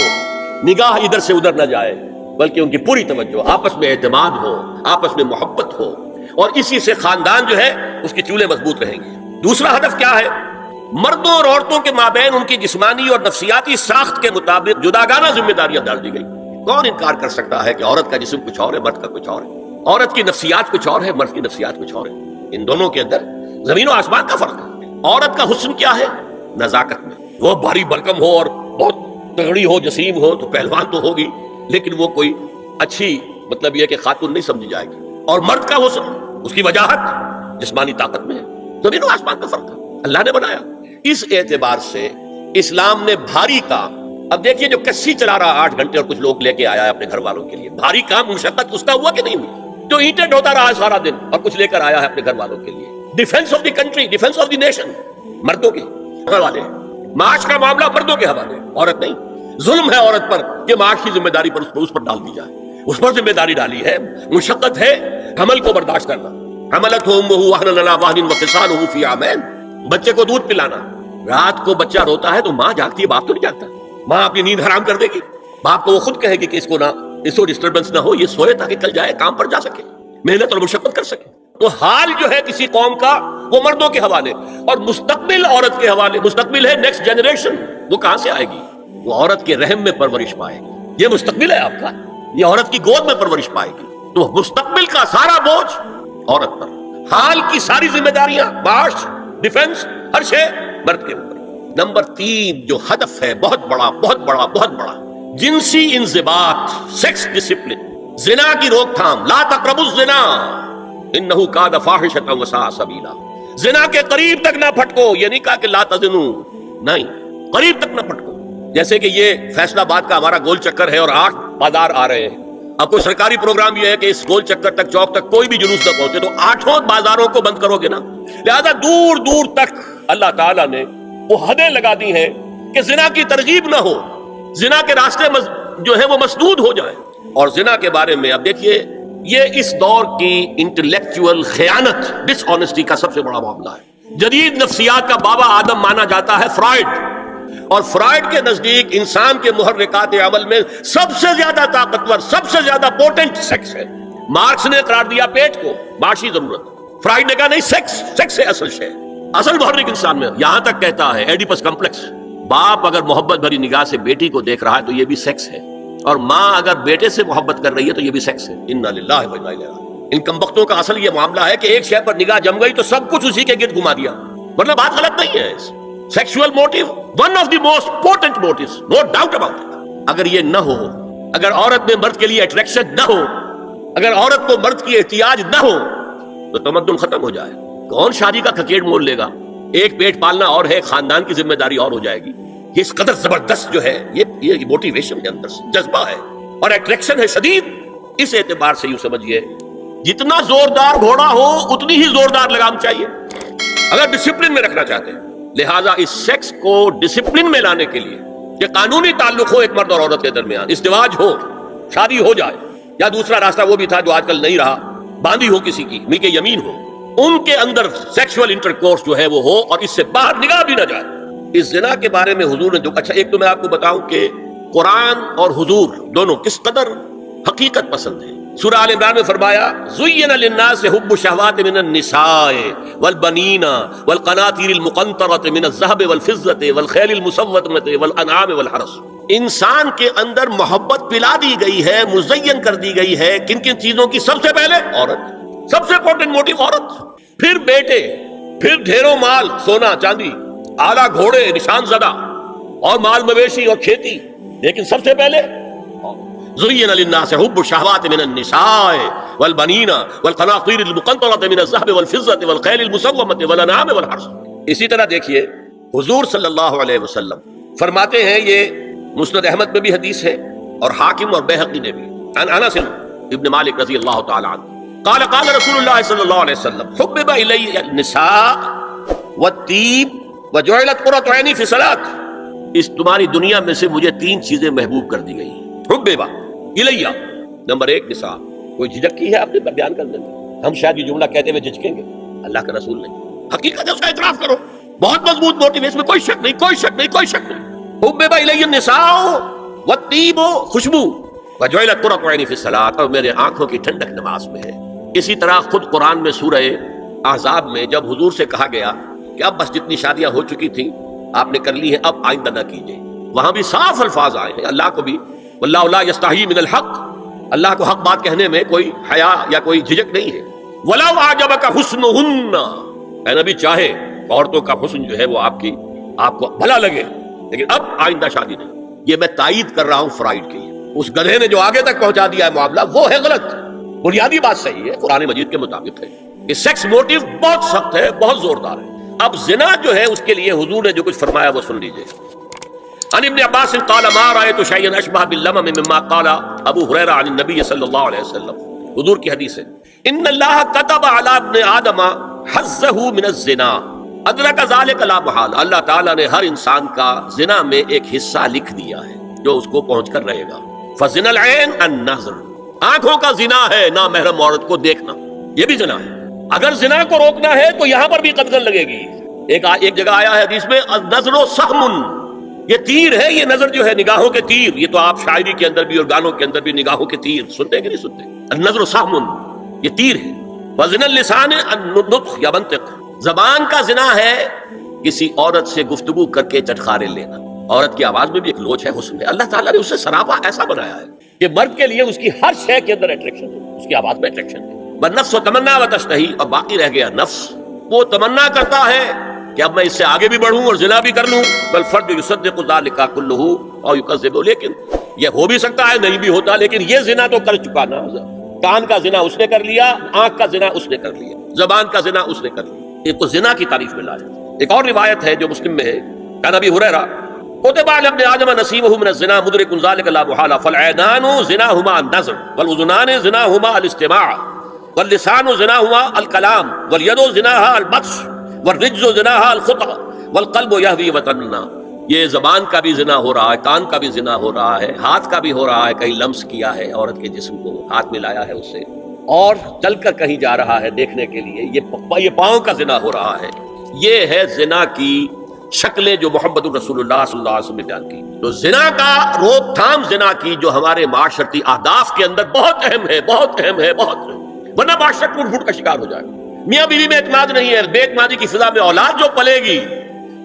نگاہ ادھر سے ادھر نہ جائے، بلکہ ان کی پوری توجہ، آپس میں اعتماد ہو، آپس میں محبت ہو، اور اسی سے خاندان جو ہے اس کی چولیں مضبوط رہیں گی۔ دوسرا ہدف کیا ہے؟ مردوں اور عورتوں کے مابین ان کی جسمانی اور نفسیاتی ساخت کے مطابق جداگانہ ذمہ داریاں ڈال دی گئی۔ کون انکار کر سکتا ہے کہ عورت کا جسم کچھ اور ہے، مرد کا کچھ اور ہے، عورت کی نفسیات کچھ اور ہے، مرد کی نفسیات کچھ اور ہے، ان دونوں کے اندر زمین و آسمان کا فرق ہے۔ عورت کا حسن کیا ہے؟ نزاکت میں، وہ بھاری بھرکم ہو اور بہت تگڑی ہو، جسیم ہو تو پہلوان تو ہوگی، لیکن وہ کوئی اچھی مطلب یہ کہ خاتون نہیں سمجھی جائے گی۔ اور مرد کا حسن، اس کی وجاہت جسمانی طاقت میں ہے، زمین و آسمان کا فرق ہے، اللہ نے بنایا۔ اس اعتبار سے اسلام نے بھاری کام، اب دیکھیے جو کسی چلا رہا 8 گھنٹے اور کچھ لوگ لے کے آیا ہے اپنے گھر والوں کے لیے، بھاری کام، مشقت اس کا ہوا کہ نہیں ہوئی؟ جو اینٹیں ڈھوتا رہا سارا دن اور کچھ لے کر آیا ہے اپنے گھر والوں کے لیے، defence of the country, defence of the nation, مردوں کے گھر والے، معاش کا معاملہ مردوں کے حوالے، عورت نہیں. ظلم ہے عورت پر کہ معاش کی ذمہ داری پر اس پر ڈال دی جائے. اس پر ذمہ داری ڈالی ہے، مشقت ہے حمل کو برداشت کرنا. حملتہ امہ وہنا علی وہن وفصالہ فی عامین، بچے کو دودھ پلانا. رات کو بچہ روتا ہے تو ماں جاگتی ہے، باپ تو نہیں جاگتا. ماں اپنی نیند حرام کر دے گی، باپ کو وہ خود کہے گی کہ اس کو ڈسٹربنس نہ ہو، یہ سوئے تاکہ کل جائے کام پر جا سکے، محنت اور مشقت کر سکے. تو حال جو ہے کسی قوم کا وہ مردوں کے حوالے، اور مستقبل عورت کے حوالے. مستقبل ہے نیکسٹ جنریشن، وہ کہاں سے آئے گی؟ وہ عورت کے رحم میں پرورش پائے گی. یہ مستقبل ہے آپ کا، یہ عورت کی گود میں پرورش پائے گی. تو مستقبل کا سارا بوجھ عورت پر، حال کی ساری ذمہ داریاں، معاش، ڈیفنس، ہر شے مرد کے اوپر. نمبر 3 جو ہدف ہے بہت بڑا بہت بڑا بہت بڑا، جنسی انضباط، سیکس ڈسپلن، زنا کی روک تھام. لا تقربوا الزنا انہ کان فاحشۃ وساء سبیلا. زنا کے قریب تک نہ پھٹکو. یہ نہیں کہا کہ لا تزنوا، نہیں، قریب تک نہ پھٹکو. جیسے کہ یہ فیصل آباد کا ہمارا گول چکر ہے اور 8 بازار آ رہے ہیں. اب کوئی سرکاری پروگرام یہ ہے کہ اس گول چکر تک، چوک تک کوئی بھی جلوس نہ پہنچے، تو 8 بازاروں کو بند کرو گے نا. لہذا دور دور تک اللہ تعالیٰ نے وہ حدیں لگا دی ہیں کہ زنا کی ترغیب نہ ہو، زنا کے راستے جو ہے وہ مسدود ہو جائے. اور زنا کے بارے میں اب دیکھیے، یہ اس دور کی انٹلیکچوئل خیانت، ڈس آنیسٹی کا سب سے بڑا معاملہ ہے. جدید نفسیات کا بابا آدم مانا جاتا ہے فرائڈ، اور فرائڈ کے نزدیک انسان کے محرکات عمل میں سب سے زیادہ طاقتور، سب سے زیادہ پوٹنٹ سیکس ہے. مارکس نے قرار دیا پیٹ کو معاشی ضرورت، فرائڈ نے کہا نہیں، سیکس ہے اصل شے، اصل محرک انسان میں. یہاں تک کہتا ہے ایڈیپس کمپلیکس، باپ اگر محبت بھری نگاہ سے بیٹی کو دیکھ رہا ہے تو یہ بھی سیکس ہے، اور ماں اگر بیٹے سے محبت کر رہی ہے تو یہ بھی سیکس ہے. انا للہ و انا الیہ راجعون. ان کمبختوں کا اصل یہ معاملہ ہے کہ ایک شے پر نگاہ جم گئی تو سب کچھ اسی کے گرد گھما دیا. مطلب بات غلط نہیں ہے. Sexual motive one of the most important motives, no doubt about it. اگر یہ نہ ہو، اگر عورت میں مرد کے لیے اٹریکشن نہ ہو، اگر عورت کو مرد کی احتیاج نہ ہو، تو تمدن ختم ہو جائے. کون شادی کا کھکیڑ مول لے گا؟ ایک پیٹ پالنا اور ہے، خاندان کی ذمہ داری اور ہو جائے گی. یہ اس قدر زبردست جو ہے یہ موٹیویشن کے اندر جذبہ ہے اور اٹریکشن ہے شدید. اس اعتبار سے یوں سمجھیے، جتنا زوردار گھوڑا ہو اتنی ہی زوردار لگام چاہیے اگر ڈسپلن میں رکھنا چاہتے ہیں. لہٰذا اس سیکس کو ڈسپلن میں لانے کے لیے کہ قانونی تعلق ہو ایک مرد اور عورت کے درمیان، ازدواج ہو، شادی ہو جائے، یا دوسرا راستہ وہ بھی تھا جو آج کل نہیں رہا، باندھی ہو کسی کی، ملک یمین ہو، ان کے اندر سیکشول انٹرکورس جو ہے وہ ہو اور اس سے باہر نگاہ بھی نہ جائے. اس زنا کے بارے میں حضور نے جو اچھا، ایک تو میں آپ کو بتاؤں کہ قرآن اور حضور دونوں کس قدر حقیقت پسند ہیں. سورہ آل عمران میں فرمایا زُيِّنَ لِلنَّاسِ حُبُّ الشَّهَوَاتِ مِنَ النِّسَاءِ وَالْبَنِينَ وَالْقَنَاطِيرِ الْمُقَنطَرَةِ مِنَ الذَّهَبِ وَالْفِضَّةِ وَالْخَيْلِ الْمُسَوَّمَةِ وَالْأَنْعَامِ وَالْحَرْثِ. انسان کے اندر محبت پلا دی گئی ہے، مزین کر دی گئی ہے. کن کن چیزوں کی؟ سب سے پہلے عورت، سب سے امپورٹنٹ موٹیو عورت، پھر بیٹے، پھر ڈھیروں مال، سونا چاندی، اعلیٰ گھوڑے نشان زدہ، اور مال مویشی اور کھیتی، لیکن سب سے پہلے زُيِّنَ لِلنَّاسِ حُبُّ الشَّهَوَاتِ مِنَ النِّسَاءِ وَالْبَنِينَ وَالْقَنَاطِيرِ الْمُقَنطَرَةِ مِنَ الذَّهَبِ وَالْفِضَّةِ وَالْخَيْلِ الْمُسَوَّمَةِ وَالْأَنْعَامِ وَالْحَرْثِ. اسی طرح دیکھیے حضور صلی اللہ علیہ وسلم فرماتے ہیں، یہ مسند احمد میں بھی حدیث ہے اور حاکم اور بیہقی نے بھی، عن انس ابن مالک رضی اللہ تعالی عنہ قال قال رسول اللہ صلی اللہ علیہ وسلم حبب الی النساء والطیب وجعلت قرۃ عینی فی الصلاۃ. اس تمہاری دنیا میں سے مجھے 3 چیزیں محبوب کر دی گئی. حبب الیہ، نمبر 1 نساء. کوئی جھجک کی ہے آپ نے بیان کرنے میں؟ ہم شاید یہ جملہ کہتے ہوئے جھجکیں گے، اللہ کا رسول نہیں. حقیقت ہے، اس کا اعتراف کرو. بہت مضبوط موٹیو، اس میں کوئی شک نہیں، کوئی شک نہیں، کوئی شک نہیں. حبب الی النساء والطیب، خوشبو، وجعلت قرۃ عینی فی الصلاۃ، اور میرے آنکھوں کی ٹھنڈک نماز میں ہے. اسی طرح خود قرآن میں سورہ احزاب میں جب حضور سے کہا گیا کہ اب بس جتنی شادیاں ہو چکی تھیں آپ نے کر لی ہیں، اب آئندہ نہ کیجیے، وہاں بھی صاف الفاظ آئے ہیں. اللہ کو بھی واللہ لا یستحیی من الحق، اللہ کو حق بات کہنے میں کوئی حیا یا کوئی جھجک نہیں ہے. وَلَوْ أَعْجَبَكَ حُسْنُهُنَّ، اے نبی چاہے عورتوں کا حسن جو ہے وہ آپ کو بھلا لگے، لیکن اب آئندہ شادی نہیں. یہ میں تائید کر رہا ہوں فرائڈ کی. اس گدھے نے جو آگے تک پہنچا دیا ہے معاملہ، وہ ہے غلط. بنیادی بات صحیح ہے، قرآن مجید کے مطابق ہے. یہ سیکس موٹیو بہت سخت ہے، بہت زوردار ہے. اب زنا جو ہے اس کے لیے حضور نے جو کچھ فرمایا وہ سن لیجئے. عن ابن عباس قال ما رأيت شيئا اشبه باللمم مما قال ابو هريرة عن النبي صلى الله عليه وسلم. حضور کی حدیث ہے، ان اللہ كتب على ابن آدم حظه من الزنا. ادرک ذالک لا محال، اللہ تعالیٰ نے ہر انسان کا زنا میں ایک حصہ لکھ دیا ہے جو اس کو پہنچ کر رہے گا. فزنا العین النظر، آنکھوں کا زنا ہے نامحرم عورت کو دیکھنا، یہ بھی زنا ہے. اگر زنا کو روکنا ہے تو یہاں پر بھی قدغن لگے گی. ایک جگہ آیا ہے حدیث میں النظر سہم، یہ تیر ہے، یہ نظر جو ہے نگاہوں کے تیر. یہ تو آپ شاعری کے اندر بھی اور گانوں کے اندر بھی نگاہوں کے تیر سنتے ہیں کہ نہیں سنتے؟ النظر سہم، یہ تیر ہے. وزنا اللسان النطق یا منطق، زبان کا زنا ہے کسی عورت سے گفتگو کر کے چٹخارے لینا. عورت کی آواز میں بھی ایک لوچ ہے، حسن ہے. اللہ تعالیٰ نے اسے سراپا ایسا بنایا ہے کہ مرد کے لیے اس کی ہر شے کے اندر اٹریکشن ہے، اس کی آواز میں اٹریکشن ہے. والنفس تمنا و تشتہی، اور باقی رہ گیا نفس، وہ تمنا کرتا ہے کہ اب میں اس سے آگے بھی بڑھوں اور زنا بھی کر لوں. والفرد یصدق ذلک کلہ او یکذب، لیکن یہ ہو بھی سکتا ہے نہیں بھی ہوتا، لیکن یہ زنا تو کر چکا نا. کان کا زنا اس نے کر لیا، آنکھ کا زنا اس نے کر لیا، زبان کا زنا اس نے کر لیا. ایک تو زنا کی تعریف میں لایا. ایک اور روایت ہے جو مسلم میں ہے، کہ نبی ہریرہ کتب علی ابن آدم نصیبہ من الزنا مدرک ذلک لا محالہ فالعینان زناہما النظر والاذنان زناہما الاستماع واللسان زناہما الکلام والید زناہا البطش والرجز زناہا الخطأ والقلب یہوی وطننا. یہ زبان کا بھی زنا ہو رہا ہے، کان کا بھی زنا ہو رہا ہے، ہاتھ کا بھی ہو رہا ہے، کہیں لمس کیا ہے عورت کے جسم کو، ہاتھ ملایا ہے اس سے، اور چل کر کہیں جا رہا ہے دیکھنے کے لیے، یہ پاؤں کا زنا ہو رہا ہے. یہ ہے زنا کی شکلیں جو محمد الرسول اللہ صلی اللہ علیہ وسلم نے بیان کی. تو زنا کا روک تھام، زنا کی جو ہمارے معاشرتی اہداف کے اندر بہت اہم ہے، بہت اہم ہے، بہت اہم، ورنہ معاشرہ ٹوٹ پھوٹ کا شکار ہو جائے گا. میاں بیوی میں اعتماد نہیں ہے، بے اعتمادی کی فضا میں اولاد جو پلے گی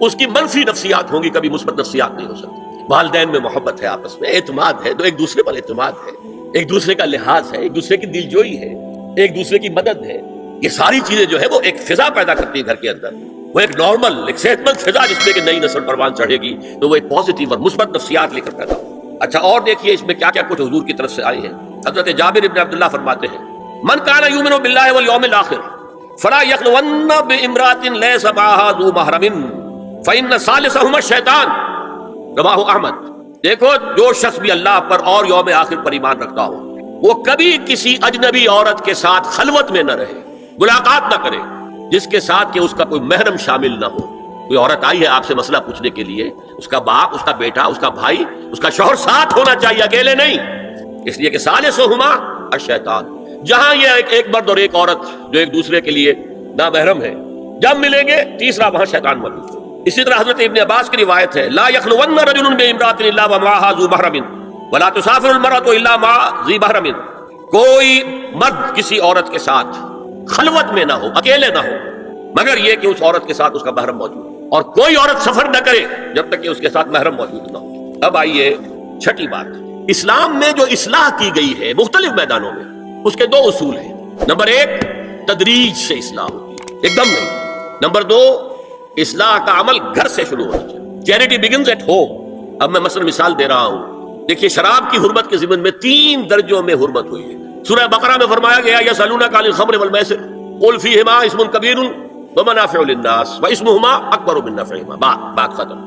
اس کی منفی نفسیات ہوں گی، کبھی مثبت نفسیات نہیں ہو سکتی. والدین میں محبت ہے، آپس میں اعتماد ہے، تو ایک دوسرے پر اعتماد ہے، ایک دوسرے کا لحاظ ہے، ایک دوسرے کی دل جوئی ہے، ایک دوسرے کی مدد ہے. یہ ساری چیزیں جو ہے وہ ایک فضا پیدا کرتی ہے گھر کے اندر، وہ ایک نارمل، ایک صحت مند فضا جس میں کہ نئی نسل پروان چڑھے گی تو وہ ایک پازیٹیو اور مثبت نفسیات لے کر پیدا ہو. اچھا اور دیکھیے اس میں کیا کیا کچھ حضور کی طرف سے آئے ہیں. حضرت جابر بن عبداللہ فرماتے ہیں من کان یؤمن باللہ والیوم الاخر فلا یخلون بامرأۃ لیس معها ذو محرم فإن ثالثہما الشیطان، رواہ احمد. دیکھو جو شخص بھی اللہ پر اور یوم آخر پر ایمان رکھتا ہو وہ کبھی کسی اجنبی عورت کے ساتھ خلوت میں نہ رہے، ملاقات نہ کرے جس کے ساتھ کہ اس کا کوئی محرم شامل نہ ہو. کوئی عورت آئی ہے آپ سے مسئلہ پوچھنے کے لیے، اس کا باپ، اس کا بیٹا، اس کا بھائی، اس کا شوہر ساتھ ہونا چاہیے، اکیلے نہیں. اس لیے کہ ثالثہما الشیطان، جہاں یہ ایک مرد اور ایک عورت جو ایک دوسرے کے لیے نامحرم ہے جب ملیں گے تیسرا وہاں شیطان موجود ہے. اسی طرح حضرت ابن عباس کی روایت ہے لا یخلون رجل بامرأۃ الا ومعها ذو محرم ولا تسافر المرأة الا مع ذی محرم. کوئی مرد کسی عورت کے ساتھ خلوت میں نہ ہو، اکیلے نہ ہو، مگر یہ کہ اس عورت کے ساتھ اس کا محرم موجود ہو، اور کوئی عورت سفر نہ کرے جب تک کہ اس کے ساتھ محرم موجود نہ ہو. اب آئیے چھٹی بات، اسلام میں جو اصلاح کی گئی ہے مختلف میدانوں میں اس کے دو اصول ہیں. نمبر ایک، تدریج سے اصلاح ہوتی ہے، ایک دم نہیں. نمبر دو، اصلاح کا عمل گھر سے شروع ہونا چاہیے. Charity begins at home. اب میں مثلا مثال دے رہا ہوں، دیکھیے شراب کی حرمت کے ضمن میں 3 درجوں میں حرمت ہوئی ہے. سورہ بقرہ میں فرمایا گیا یسألونک عن الخمر والمیسر قل فیہما اسم کبیر ومنافع للناس واسمہما اکبر من نفعہما. بات ختم.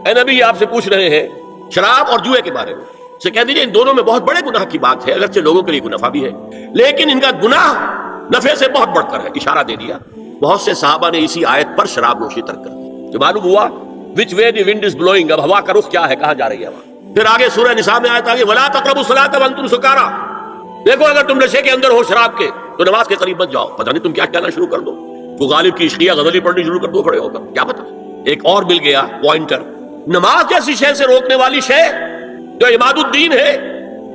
اے نبی آپ سے پوچھ رہے ہیں شراب اور جوئے کے بارے میں، سے کہہ دیجیے ان دونوں میں بہت بڑے گناہ کی بات ہے، اگرچہ لوگوں کے لیے کوئی نفع بھی ہے لیکن ان کا گناہ نفع سے بہت بڑھ کر ہے. اشارہ دے دیا. بہت سے صحابہ نے اسی آیت پر شراب نوشی ترک کر دی. جو معلوم ہوا which way the wind is blowing، اب ہوا کا رخ کیا ہے، کہاں جا رہی ہے ہوا. پھر آگے سورہ نساء میں آیت آگے ولا تقربوا الصلاۃ وانتم سکارى. دیکھو اگر تم نشے کے اندر ہو شراب کے تو نماز کے قریب مت جاؤ. پتہ نہیں تم کیا کہنا شروع کر دو، تو غالب کی عشقیہ غزلی پڑھنی شروع کر دو کھڑے ہو کر، کیا پتہ. ایک اور مل گیا پوائنٹر، نماز جیسی شے سے روکنے والی شے جو عماد الدین ہے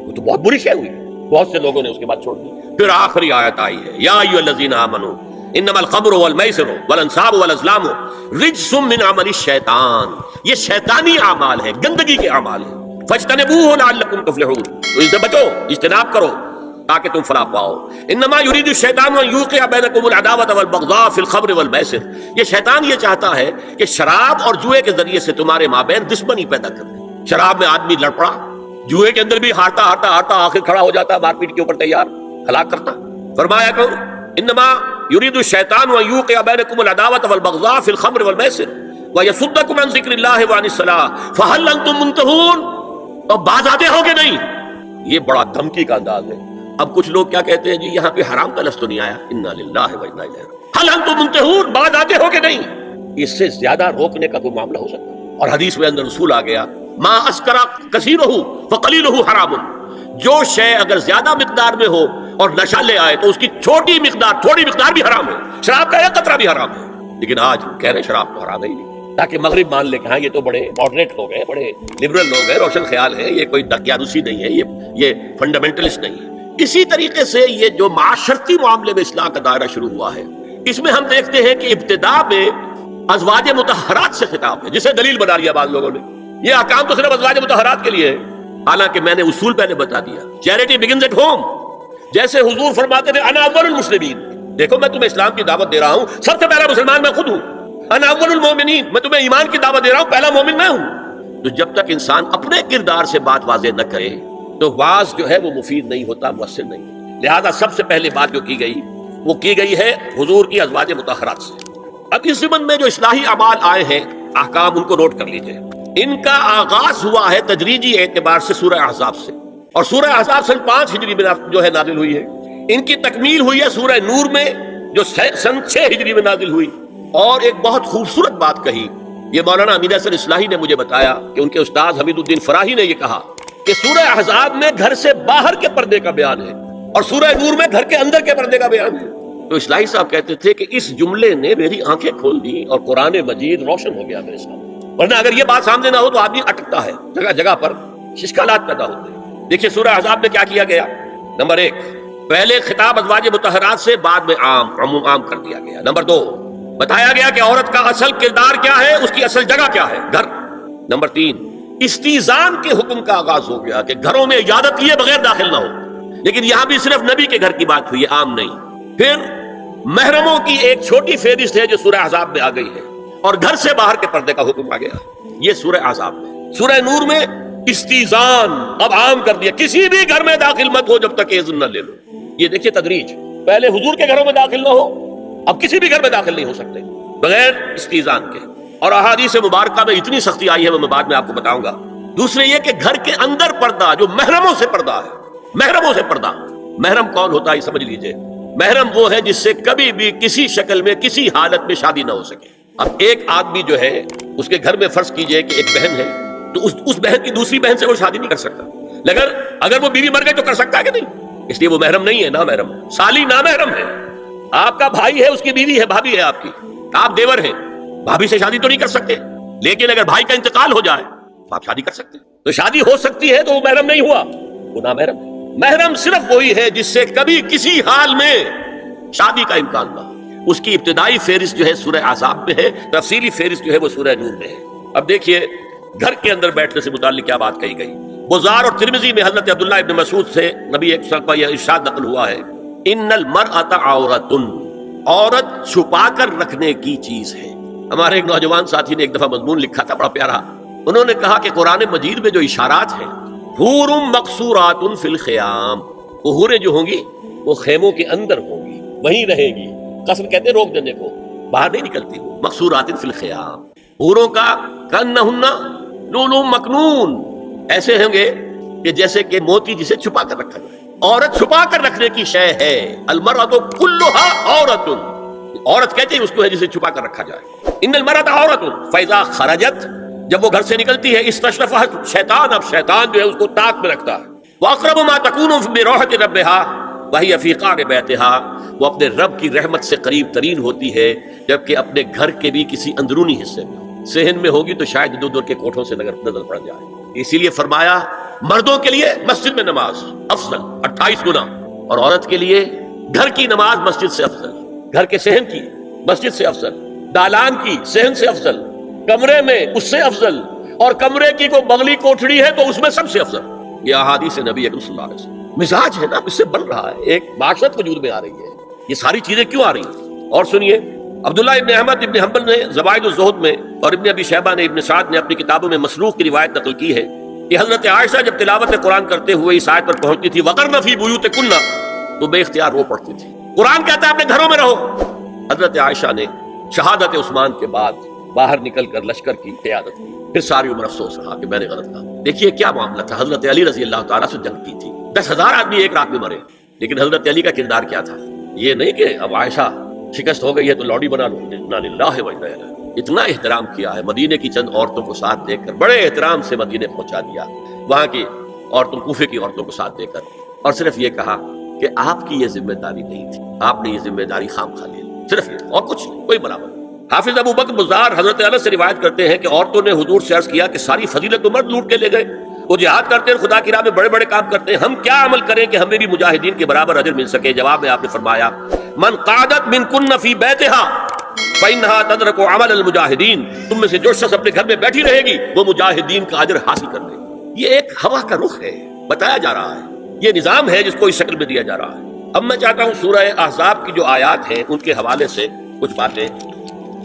وہ تو بہت بری شے ہوئی، بہت سے لوگوں نے اس کے بعد چھوڑ دی. پھر آخری آیت آئی ہے یا ایھا الذین آمنوا انما الخمر والمیسر والانصاب والازلام رجس من عمل الشیطان. یہ شیطانی اعمال ہے، گندگی کے اعمال ہیں. فاجتنبوہ لعلکم تفلحون، تو اس سے بچو، اجتناب کرو تاکہ تم فلاح پاؤ. انما یرید الشیطان ان یوقع بینکم العداوۃ والبغضاء فی الخمر والمیسر. یہ شیطان یہ چاہتا ہے کہ شراب اور جوئے کے ذریعے سے تمہارے مابین دشمنی پیدا کر دے. شراب میں آدمی لڑ پڑا، جوئے کے اندر بھی ہارتا ہارتا ہارتا آخر کھڑا ہو جاتا، مار پیٹ کے اوپر تیار، ہلاک کرتا. فرمایا کہ انما یرید الشیطان ان یوقع بینکم العداوۃ والبغضاء فی الخمر والمیسر ویصدکم عن ذکر اللہ وعن الصلاۃ فہل انتم منتہون. اور باز آتے ہو کہ نہیں. یہ بڑا دھمکی کا انداز ہے. اب کچھ لوگ کیا کہتے ہیں جی یہاں پہ حرام کا لفظ تو نہیں آیا، انا للہ و انا الیہ راجعون، ہل انتم منتہون، باز آتے ہو کہ نہیں. اس سے زیادہ روکنے کا کوئی معاملہ ہو سکتا ہے؟ اور حدیث میں اندر رسول آ گیا ما اسکرا کثیرہ فقلیلہ حرام، جو شے اگر زیادہ مقدار میں ہو اور نشہ لے آئے تو اس کی تھوڑی مقدار بھی حرام ہے، شراب کا ایک قطرہ بھی حرام ہے۔ لیکن آج کہہ رہے ہیں شراب تو حرام ہے ہی نہیں، تاکہ مغرب مان لے کہ ہاں یہ تو بڑے ماڈریٹ لوگ ہیں، بڑے لبرل لوگ ہیں، روشن خیال ہیں، یہ کوئی دقیانوسی نہیں ہے، یہ فنڈامنٹلسٹ نہیں ہے۔ اسی طریقے سے یہ جو معاشرتی معاملے میں اصلاح کا دائرہ شروع ہوا ہے، اس میں ہم دیکھتے ہیں کہ ابتدا میں ازواج مطہرات سے خطاب ہے، جسے دلیل بنا لیا بعض لوگوں نے، یہ احکام تو صرف ازواج مطہرات کے لیے ہے، حالانکہ میں نے اصول پہلے بتا دیا، چیریٹی بگنز ایٹ ہوم۔ جیسے حضور فرماتے تھے انا اول المسلمین، دیکھو میں تمہیں اسلام کی دعوت دے رہا ہوں، سب سے پہلا مسلمان میں خود ہوں، انا اول المومنین، میں تمہیں ایمان کی دعوت دے رہا ہوں، پہلا مومن میں ہوں۔ تو جب تک انسان اپنے کردار سے بات واضح نہ کرے تو واز جو ہے وہ مفید نہیں ہوتا، مؤثر نہیں ہوتا۔ لہذا سب سے پہلے بات جو کی گئی وہ کی گئی ہے حضور کی ازواج مطہرات سے۔ اب اس ضمن میں جو اصلاحی اعمال آئے ہیں، احکام، ان کو نوٹ کر لیجئے۔ ان کا آغاز ہوا ہے تدریجی اعتبار سے سورہ احزاب سے، اور سورہ احزاب سن 5 ہجری میں جو ہے نازل ہوئی ہے۔ ان کی تکمیل ہوئی ہے سورہ نور میں جو سن 6 ہجری میں نازل ہوئی۔ اور ایک بہت خوبصورت بات کہی، یہ مولانا امین حسن اصلاحی نے مجھے بتایا کہ ان کے استاد حمید الدین فراہی نے یہ کہا کہ سورہ احزاب میں گھر سے باہر کے پردے کا بیان ہے اور سورہ نور میں گھر کے اندر کے پردے کا بیان ہے۔ تو اصلاحی صاحب کہتے تھے کہ اس جملے نے میری آنکھیں کھول دی اور قرآن مجید روشن ہو گیا میرے سامنے، ورنہ اگر یہ بات سامنے نہ ہو تو آدمی اٹکتا ہے، جگہ جگہ پر اشکالات پیدا ہوتے ہیں۔ دیکھیے سورہ احزاب میں کیا کیا گیا۔ نمبر 1، پہلے خطاب ازواج مطہرات سے، بعد میں عموم عام کر دیا گیا۔ نمبر 2، بتایا گیا کہ عورت کا اصل کردار کیا ہے، اس کی اصل جگہ کیا ہے، گھر۔ نمبر 3، استیزان کے حکم کا آغاز ہو گیا کہ گھروں میں اجازت لیے بغیر داخل نہ ہو، لیکن یہاں بھی صرف نبی کے گھر کی بات ہوئی ہے، عام نہیں۔ پھر محرموں کی ایک چھوٹی فہرست ہے جو سورہ احزاب میں آ گئی ہے، اور گھر سے باہر کے پردے کا حکم آ گیا، یہ سورہ احزاب میں۔ سورہ نور میں استیزان اب عام کر دیا، کسی بھی گھر میں داخل مت ہو جب تک اذن نہ لے لو۔ یہ دیکھیے تدریج، پہلے حضور کے گھروں میں داخل نہ ہو، اب کسی بھی گھر میں داخل نہیں ہو سکتے بغیر استیزان کے۔ اور احادیث مبارکہ میں اتنی سختی آئی ہے، میں بعد میں آپ کو بتاؤں گا۔ دوسرے یہ کہ گھر کے اندر پردہ جو محرموں سے پردہ ہے، محرموں سے پردہ، محرم کون ہوتا ہے یہ سمجھ لیجئے۔ محرم وہ ہے جس سے کبھی بھی کسی شکل میں کسی حالت میں شادی نہ ہو سکے۔ اب ایک آدمی جو ہے اس کے گھر میں فرض کیجئے کہ ایک بہن ہے، تو اس بہن کی دوسری بہن سے وہ شادی نہیں کر سکتا، لیکن اگر وہ بیوی مر گئی تو کر سکتا ہے کہ نہیں؟ اس لیے وہ محرم نہیں ہے، نامحرم، سالی نامحرم ہے۔ آپ کا بھائی ہے، اس کی بیوی ہے، بھابھی ہے آپ کی، آپ دیور ہیں، بھابھی سے شادی تو نہیں کر سکتے، لیکن اگر بھائی کا انتقال ہو جائے تو آپ شادی کر سکتے ہیں۔ تو شادی ہو سکتی ہے تو وہ محرم نہیں ہوا، وہ نامحرم ہے۔ محرم صرف وہی ہے جس سے کبھی کسی حال میں شادی کا امکان نہ ہو۔ اس کی ابتدائی فہرست جو ہے سورہ احزاب میں ہے، تفصیلی فہرست جو ہے وہ سورہ نور میں ہے۔ اب دیکھیے گھر کے اندر بیٹھنے سے متعلق کیا بات کہی گئی۔ بزار اور ترمذی میں حضرت عبداللہ ابن مسعود سے نبی ایک کا یہ ارشاد نقل ہوا ہے، ان المرأۃ عورۃ، عورت چھپا کر رکھنے کی چیز ہے۔ ہمارے ایک نوجوان ساتھی نے ایک دفعہ مضمون لکھا تھا بڑا پیارا، انہوں نے کہا کہ قرآن مجید میں جو اشارات ہیں، حور مقصورات فی الخیام، وہ حوریں جو ہوں گی وہ خیموں کے اندر ہوں گی، وہیں رہیں گی، قصر کہتے ہیں روک دینے کو، باہر نہیں نکلتی، مقصورات فی الخیام، حوروں کا کأنہن لؤلؤ مکنون، ایسے ہوں گے کہ جیسے کہ موتی جسے چھپا کر رکھا جائے۔ عورت چھپا کر رکھنے کی شے ہے، المرأۃ کلھا عورۃ، عورت کہتے ہیں اس کو ہے جسے چھپا کر رکھا جائے۔ ان المرأۃ عورۃ فاذا خرجت، جب وہ گھر سے نکلتی ہے، استشرفھا شیطان، اب شیطان جو ہے اس کو طاق میں رکھتا ہے۔ واقرب ما تکون بروحۃ ربھا وہی فی قعر بیتھا، وہ اپنے رب کی رحمت سے قریب ترین ہوتی ہے جبکہ اپنے گھر کے بھی کسی اندرونی حصے میں، صحن میں ہوگی تو شاید ادھر ادھر کے کوٹھوں سے نظر پڑ جائے۔ اسی لیے فرمایا مردوں کے لیے مسجد میں نماز افضل 28 گنا، اور عورت کے لیے گھر کی نماز مسجد سے افضل، گھر کے صحن کی مسجد سے افضل، دالان کی صحن سے افضل، کمرے میں اس سے افضل، اور کمرے کی کوئی بغلی کوٹھڑی ہے تو اس میں سب سے افضل۔ یہ احادیث نبی اکرم صلی اللہ علیہ وسلم، مزاج ہے نا، اس سے بن رہا ہے، ایک معاشرت وجود میں آ رہی ہے۔ یہ ساری چیزیں کیوں آ رہی ہیں؟ اور سنیے، عبداللہ ابن احمد ابن حنبل نے زوائد الزہد میں اور ابن ابی شیبہ نے، ابن سعد نے اپنی کتابوں میں مسروق کی روایت نقل کی ہے کہ حضرت عائشہ جب تلاوت قرآن کرتے ہوئے اس آیت پر پہنچتی تھی وَقَرْنَ فِي بُيُوتِكُنَّ، تو بے اختیار رو پڑتی تھی۔ قرآن کہتا ہے اپنے گھروں میں رہو۔ حضرت عائشہ نے شہادت عثمان کے بعد باہر نکل کر لشکر کی قیادت کی، پھر ساری عمر افسوس رہا کہ میں نے غلط کہا۔ دیکھیے کیا معاملہ تھا، حضرت علی رضی اللہ تعالیٰ سے جنگ کی تھی، 10,000 آدمی ایک رات میں مرے، لیکن حضرت علی کا کردار کیا تھا؟ یہ نہیں کہ اب عائشہ شکست ہو گئی ہے تو لوڈی بنا لو، انا للہ و انا الیہ راجعون۔ اتنا احترام کیا ہے، مدینے کی چند عورتوں کو ساتھ دے کر بڑے احترام سے مدینے پہنچا دیا، وہاں کی عورتوں، کوفے کی عورتوں کو ساتھ دے کر، اور صرف یہ کہا کہ آپ کی یہ ذمہ داری نہیں تھی، آپ نے یہ ذمہ داری خام خواہ لے لی، صرف یہ، اور کچھ نہیں، کوئی برابر نہیں۔ حافظ ابو بکر بزار حضرت انس سے روایت کرتے ہیں کہ عورتوں نے حضور سے عرض کیا کہ ساری فضیلت تو مرد لوٹ کے لے گئے، وہ جہاد کرتے ہیں، خدا کی راہ میں بڑے بڑے کام کرتے ہیں، ہم کیا عمل کریں کہ ہمیں بھی مجاہدین کے برابر اجر مل سکے؟ جواب میں آپ نے فرمایا من قعدت منکن فی بیتہا فإنہا تدرک عمل المجاہدین، تم میں سے جو شخص اپنے گھر میں بیٹھی رہے گی وہ مجاہدین کا اجر حاصل کر لے گی۔ یہ ایک ہوا کا رخ ہے، بتایا جا رہا ہے، یہ نظام ہے جس کو اس شکل میں دیا جا رہا ہے۔ اب میں چاہتا ہوں سورہ احزاب کی جو آیات ہیں ان کے حوالے سے کچھ باتیں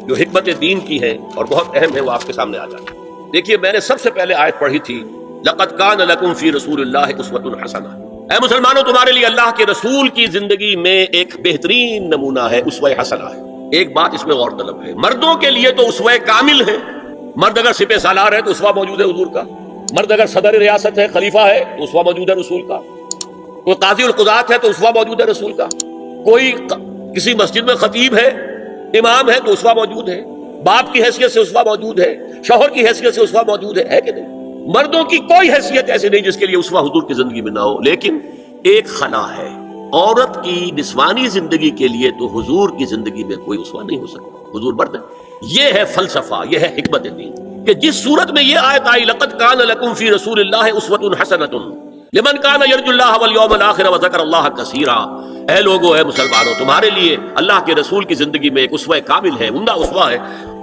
جو حکمت دین کی ہیں اور بہت اہم ہے وہ آپ کے سامنے آ جائیں۔ دیکھیے، میں نے سب سے پہلے آیت پڑھی تھی لقد کان لکم فی رسول اللہ اسوۃ حسنہ، اے مسلمانوں تمہارے لیے اللہ کے رسول کی زندگی میں ایک بہترین نمونہ ہے، اسوہ حسنہ ہے۔ ایک بات اس میں غور طلب ہے، مردوں کے لیے تو اسوہ کامل ہے، مرد اگر سپہ سالار ہے تو اسوہ موجود ہے حضور کا، مرد اگر صدر ریاست ہے، خلیفہ ہے تو اسوہ موجود ہے رسول کا، کوئی قاضی القضات ہے تو اسوہ موجود ہے رسول کا، کوئی کسی مسجد میں خطیب ہے، امام ہے تو اسوہ موجود ہے، باپ کی حیثیت سے اسوہ موجود ہے، شوہر کی حیثیت سے اسوہ موجود ہے کہ نہیں؟ مردوں کی کوئی حیثیت ایسی نہیں جس کے لیے اسوہ حضور کی زندگی میں نہ ہو، لیکن ایک خلا ہے، عورت کی نسوانی زندگی کے لیے تو حضور کی زندگی میں کوئی اسوہ نہیں ہو سکتا، حضور مرد ہے۔ یہ ہے فلسفہ، یہ ہے حکمت دین، کہ جس صورت میں یہ آیت آئی لقد کان لکم فی رسول اللہ اسوۃ حسنۃ لمن کان یرجو اللہ والیوم الآخر وذکر اللہ کثیرا، اے لوگو، اے مسلمانوں، تمہارے لیے اللہ کے رسول کی زندگی میں ایک اسوہ کامل ہے، عمدہ اسوہ ہے